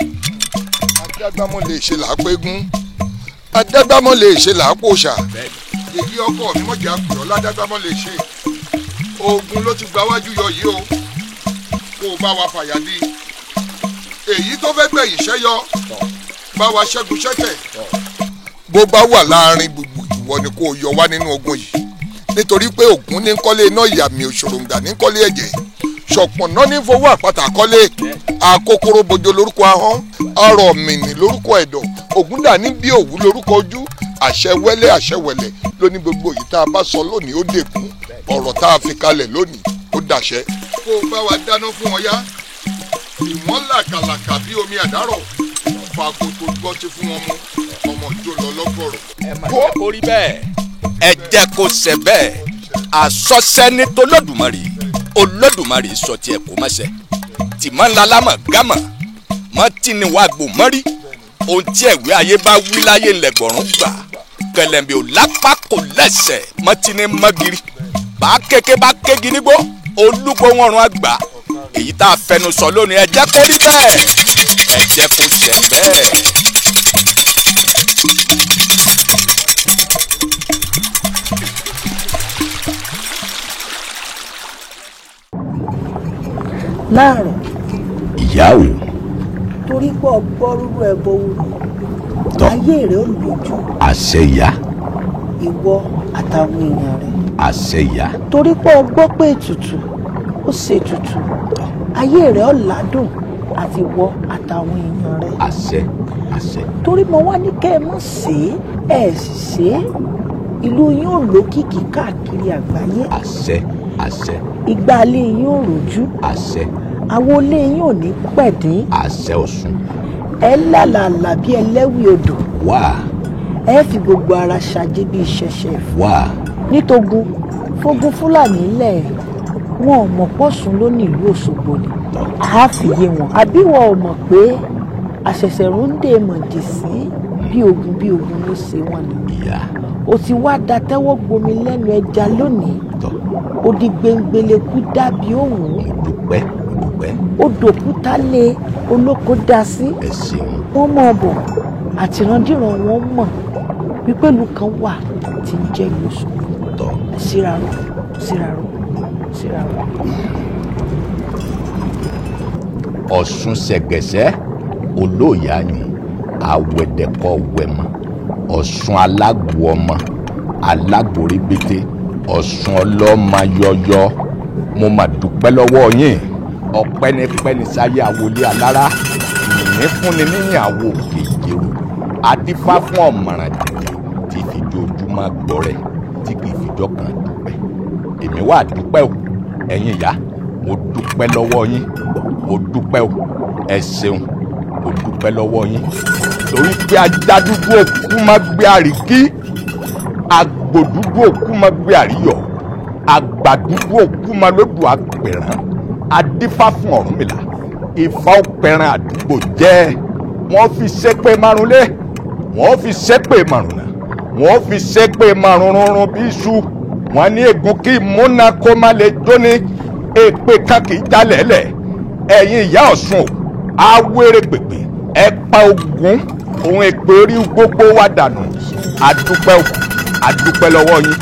adágbámọ́ lè ṣe làápẹ́gún adágbámọ́ lè ṣe làápòṣà èyí ọkọ mi mọ̀jẹ̀ àpèrọ̀ ládágbámọ́ lè ṣe ogun ló ti gba wájú yọ yìí o kó o bá wa fàyà dí èyí tó fẹ́ gbẹ̀yìn ṣẹ́yọ bá wa ṣẹ́gun ṣẹ́tẹ̀ bó bá wà láàrin gbogbo ìwọ ni kó o yọ wá nínú ogun yìí nítorí pé Ògún ní kọ́lé iná ìyàmì òṣòròǹgà ní kọ́lé ẹ̀jẹ̀ ṣọ̀pọ̀nná ní fowó àpáta kọ́lé àkókòrò bòjò lórúkọ ahọ́n ọ̀rọ̀ mìnì lórúkọ ẹ̀dọ̀ ògúndà ní bí òwú lórúkọ ojú àṣẹwẹ́lẹ́ ló ní gbogbo yìí tá a bá sọ lónìí ó dèkún ọ̀rọ̀ tá a fi kalẹ̀ lónìí ó dàṣẹ. kó o bá wa dáná fún wọn yá ìwọ́n làkàlàkà bí omi àdárọ̀ fàgò tó gbọ́ ti fún wọn mú ọmọ ìjó lọ lọ́gọ̀rọ̀. kó orí bẹ́ẹ̀ ẹ jẹ́ kó ṣe bẹ́ẹ̀ àsọsẹ́ni tó lọ́dùmarè olódùmarè sọ tiẹ̀ kó má ṣe tìmọ̀ ńlá lámọ̀ gámọ̀ mọ́ tí ni wàá gbò mọ́rí ohun tí ẹ̀wé ayé bá wí láyé ńlẹ̀gbọ̀rún gbà kẹlẹ̀mbẹ̀ ò lápá kò lẹ́sẹ̀ mọ́ tí ni mọ́gìrì bá kéke bá kégi nígbó olúgbó wọn rún àgbà èyí tá a fẹnu sọ lónìí ẹ jẹ́ kó rí bẹ́ẹ̀ ẹ jẹ́ kó ṣe bẹ́ẹ̀. láàrọ̀ ìyá o torí pé ọgbọ́ rúrú ẹbọ wúru ayé rẹ̀ ó lójú àṣẹ ìyá ìwọ àtàwọn èèyàn rẹ̀ àṣẹ ìyá torí pé ọgbọ́ pé ètùtù ó ṣe ètùtù ayé rẹ̀ ó ládùn àti ìwọ àtàwọn èèyàn rẹ̀ àṣẹ torí mo wá ní kẹ́ ẹ mọ̀ ṣe é ẹ sì ṣe é ìlú yín ò lókìkí káàkiri àgbáyé àṣẹ ìgbàlè yín ò rojú àṣẹ àwọn olé yín ò ní pẹ̀dín àṣẹ Ọ̀ṣun ẹ lálàálà bí ẹlẹ́wì odò wá ẹ fi gbogbo ara ṣàjẹ́ bí ìṣẹ̀ṣẹ̀ wá nítogun fógun fúlàní ńlẹ̀ wọn ò mọ̀ pọ̀sùn ló ní ìlú Òṣogbo ni a fi yé wọn àbí wọn ò mọ̀ pé àṣẹ̀ṣẹ̀ rúndé mọ̀dì sí bí ogun ló ṣe wọn ni o ti wá da tẹ́wọ́ gbomi lẹ́nu ẹja lónìí ó di gbẹngbẹlẹ́kú dàbí òun ó dòkúta lé olóko dá sí wọ́n mọ̀ bọ̀ àtìrandíran wọn mọ̀ wípé ìlú kan wà tí ń jẹ́ ìlú Òṣogbo síraró. Ọ̀ṣun ṣẹ̀gẹ̀ṣẹ̀ olóòyà ni awẹ̀dẹ̀kọ̀ wẹ̀mọ̀ Ọ̀ṣun alágbó ọmọ alágbórí bété Ọ̀ṣun ọlọ́mọ yọyọ mo mà dúpẹ́ lọ́wọ́ yín ọpẹ́ ní pẹ́ni sáyé àwòlé alára ìní fúnni níyìn àwò kéjèrò adífá fún ọ̀mọ̀ràn dìde tí fìdí ojúmọ́ gbọ́ rẹ̀ tí kì í fìjọ́ kan dúpẹ́ èmi wà dúpẹ́ o ẹ̀yin ìyá mo dúpẹ́ lọ́wọ́ yín mo dúpẹ́ o ẹ ṣeun mo dúpẹ́ lọ́wọ́ yín torí pé ajá dúdú òkú má gbé àríkí àgbò dúdú òkú má gbé àríyọ̀ àgbà dúdú òkú má lódù àpèrán adífá fún Ọ̀rúnmìlà Ifá òpẹran àdúgbò jẹ́ wọ́n fi ṣépè márùnlé wọ́n fi ṣépè márùnà wọ́n fi ṣépè márùnrún bí iṣu wọ́n ní ègún kí múná kó má lè jóni èpè kan kì í jalẹ̀lẹ̀ ẹ̀yin ìyá Ọ̀ṣun o awéré pèpè ẹ pa ogun òun èpè orí gbogbo wa dànù adúpẹ́ lọ́wọ́ yín.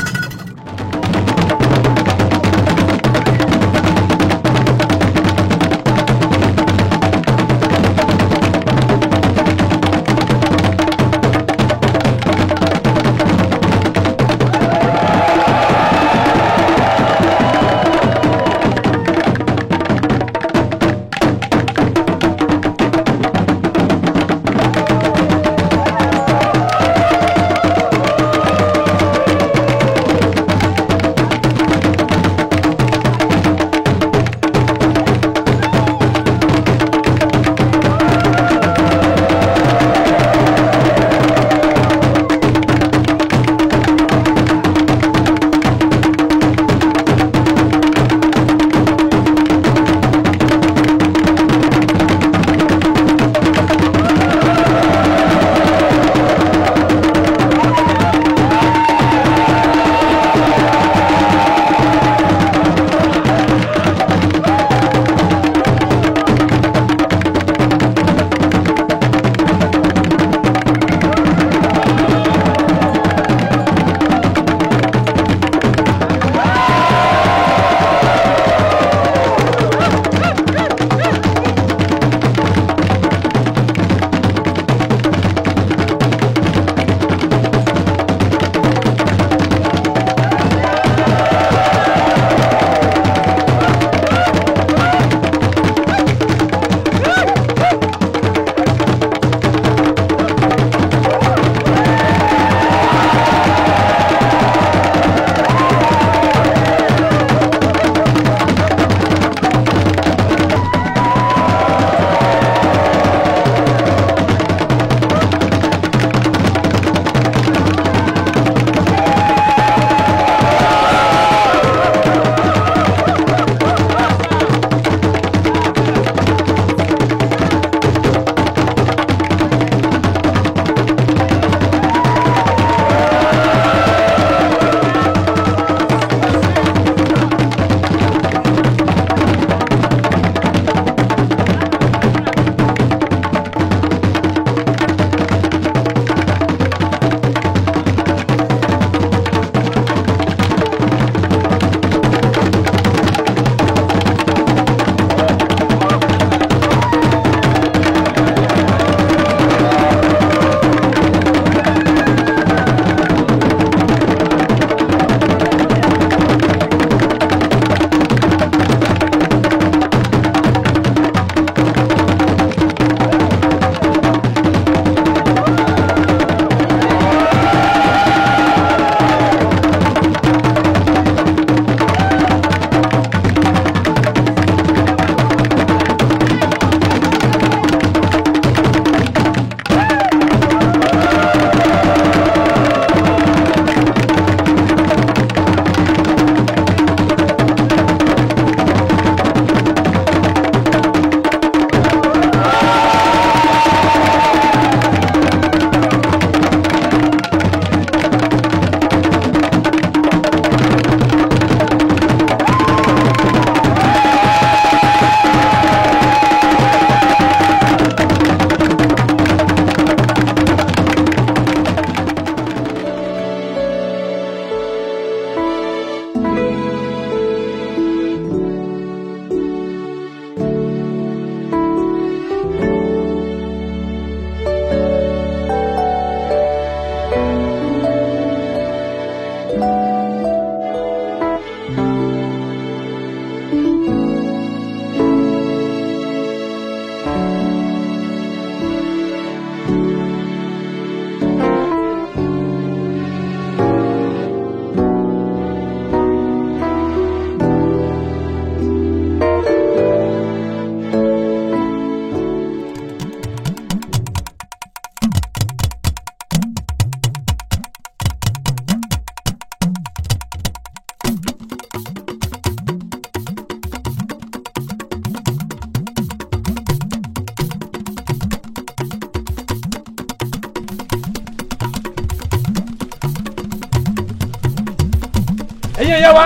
ẹyẹ wa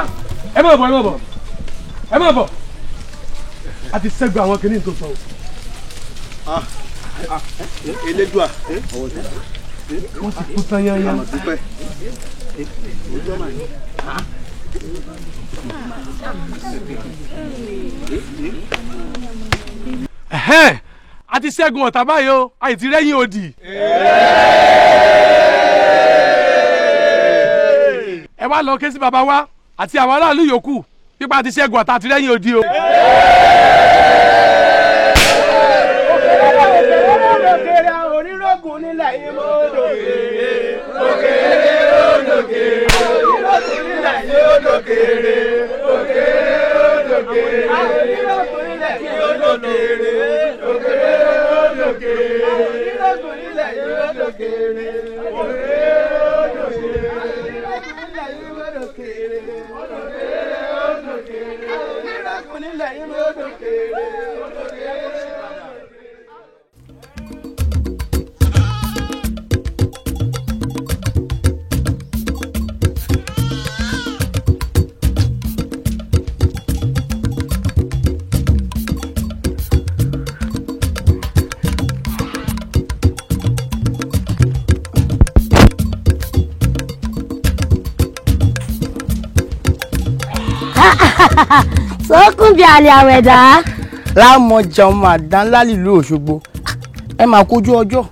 ẹ má bọ̀ ẹ má bọ̀ a ti ṣẹ́gun àwọn kìnìún tó sọ o. Elédùà wọ́n ti kú tán yányá. A ti ṣẹ́gun ọ̀tá báyìí o àì ti rẹ́yìn òdì. Ẹ wá lọ ké sí bàbá wa àti àwọn aráàlú yòókù pípa ti ṣẹ́gun ọ̀tá àti rẹ́yìn òdì o. Onírògùn nílẹ̀ yìí mọ́ òdòkèrè òkèrè òdòkèrè onírògùn nílẹ̀ yìí òdòkèrè òkèrè òdòkèrè onírògùn nílẹ̀ yìí òdòkèrè òkèrè òdòkèrè onírògùn nílẹ̀ yìí òdòkèrè òkèrè òdòkèrè onírògùn nílẹ̀ yìí òdòkèrè òkèrè òdòkèrè onírògùn nílẹ̀ yìí òdòkèrè òkèrè. sókùn bí alẹ́ àwẹ̀dá. lámọjà ọmọ àdánlá nílùú Òṣogbo ẹ máa kójú ọjọ́.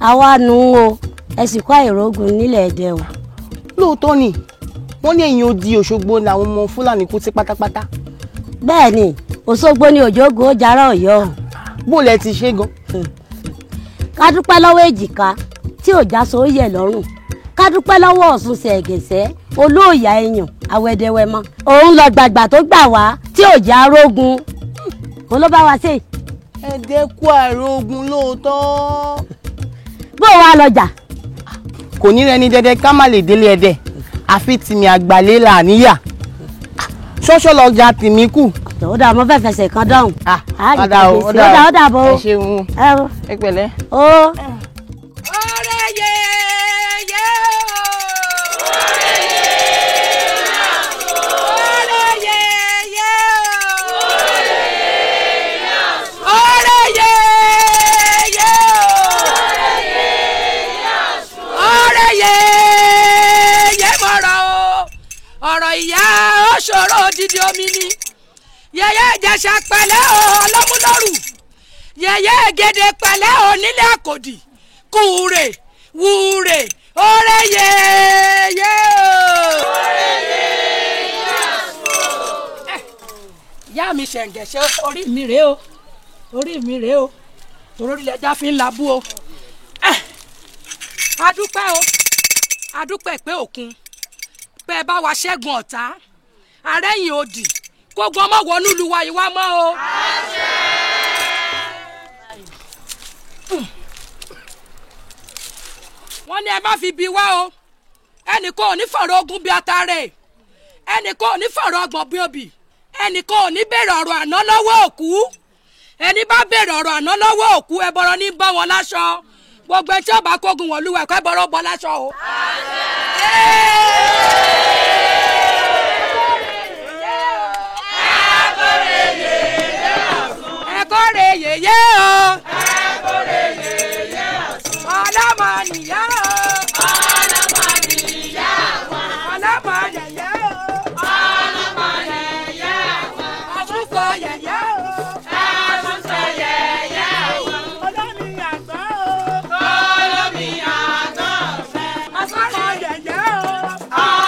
àwa nù ú o ẹ sì kó àìrógùn nílẹ̀ ẹ̀dẹ̀ o. lóòótọ́ ni wọ́n ní ẹ̀yìn odi Òṣogbo làwọn ọmọ Fúlàní kú sí pátápátá. bẹ́ẹ̀ ni Òṣogbo ni òjòògùn ó jará Ọ̀yọ́. bó lẹ ti ṣe gan. ká dúpẹ́ lọ́wọ́ èjìká tí ò já so yẹ̀ lọ́rùn ká dúpẹ́ lọ́wọ́ Ọ̀ṣun ṣẹ̀gẹ̀ṣẹ́ olóòyà èèyàn àwẹ̀dẹ̀wẹ̀mọ́ òun lọ gbàgbà tó gbà wá tí ò já rógun òun ló bá wa ṣe. ẹ dẹ́kun àìrógun lóòótọ́. bó o wá lọjà. kò ní rẹni dẹdẹ ká má lè délé ẹdẹ àfi tìmí àgbàlẹ là níyà ṣọṣọ lọjà tìmí kù. ó dà mo fẹ́ fẹsẹ̀ kan dọ̀hùn. ó dà bó. ẹ ṣeun ẹ pẹ̀lẹ́. ó. ọ̀rọ̀ ìyá ó ṣòro odidi omi ni yẹyẹ ìjẹsà pẹ̀lẹ́ o ọlọ́múlọ́rù yẹyẹ ègèdè pẹ̀lẹ́ o nílé àkòdì kúure wúure ọrẹ yẹyẹ o. ìyá mi ṣẹ̀ǹgẹ̀ṣẹ̀ orí mi rèé o torí lẹ́jà fi ń labú o adúpẹ́ pé òkun bẹ́ẹ̀ bá wa ṣẹ́gun ọ̀tá àrẹ́yìn òdì kógun ọmọ wọnú ìlú wa yìí wá mọ́ o. wọ́n ní ẹ má fi bi wá o ẹnì kan ò ní fọ̀rọ̀ ogun bí atare ẹnì kan ò ní fọ̀rọ̀ ọgbọ̀n bí obì ẹnì kan ò ní béèrè ọ̀rọ̀ àná lọ́wọ́ òkú ẹni bá béèrè ọ̀rọ̀ àná lọ́wọ́ òkú ẹbọrọ ní bọ́ wọn láṣọ gbogbo etí ọba kógun wọn lúwẹ̀ kọ́ ẹbọrọ bọ́ láṣọ o. ẹ̀kọ́rẹ́ yèyé o ọlọ́mọ nìyá o ọlọ́mọ nìyá wa ọlọ́mọ yẹyẹ o ọlọ́mọ yẹyẹ wa àtúnkọ yẹyẹ o àtúnkọ yẹyẹ wa ọlọ́mi àgbọ̀ o ọlọ́mi àgbọ̀ fẹ́ àtúnkọ yẹyẹ o.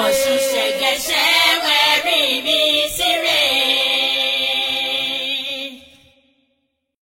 Ọ̀ṣun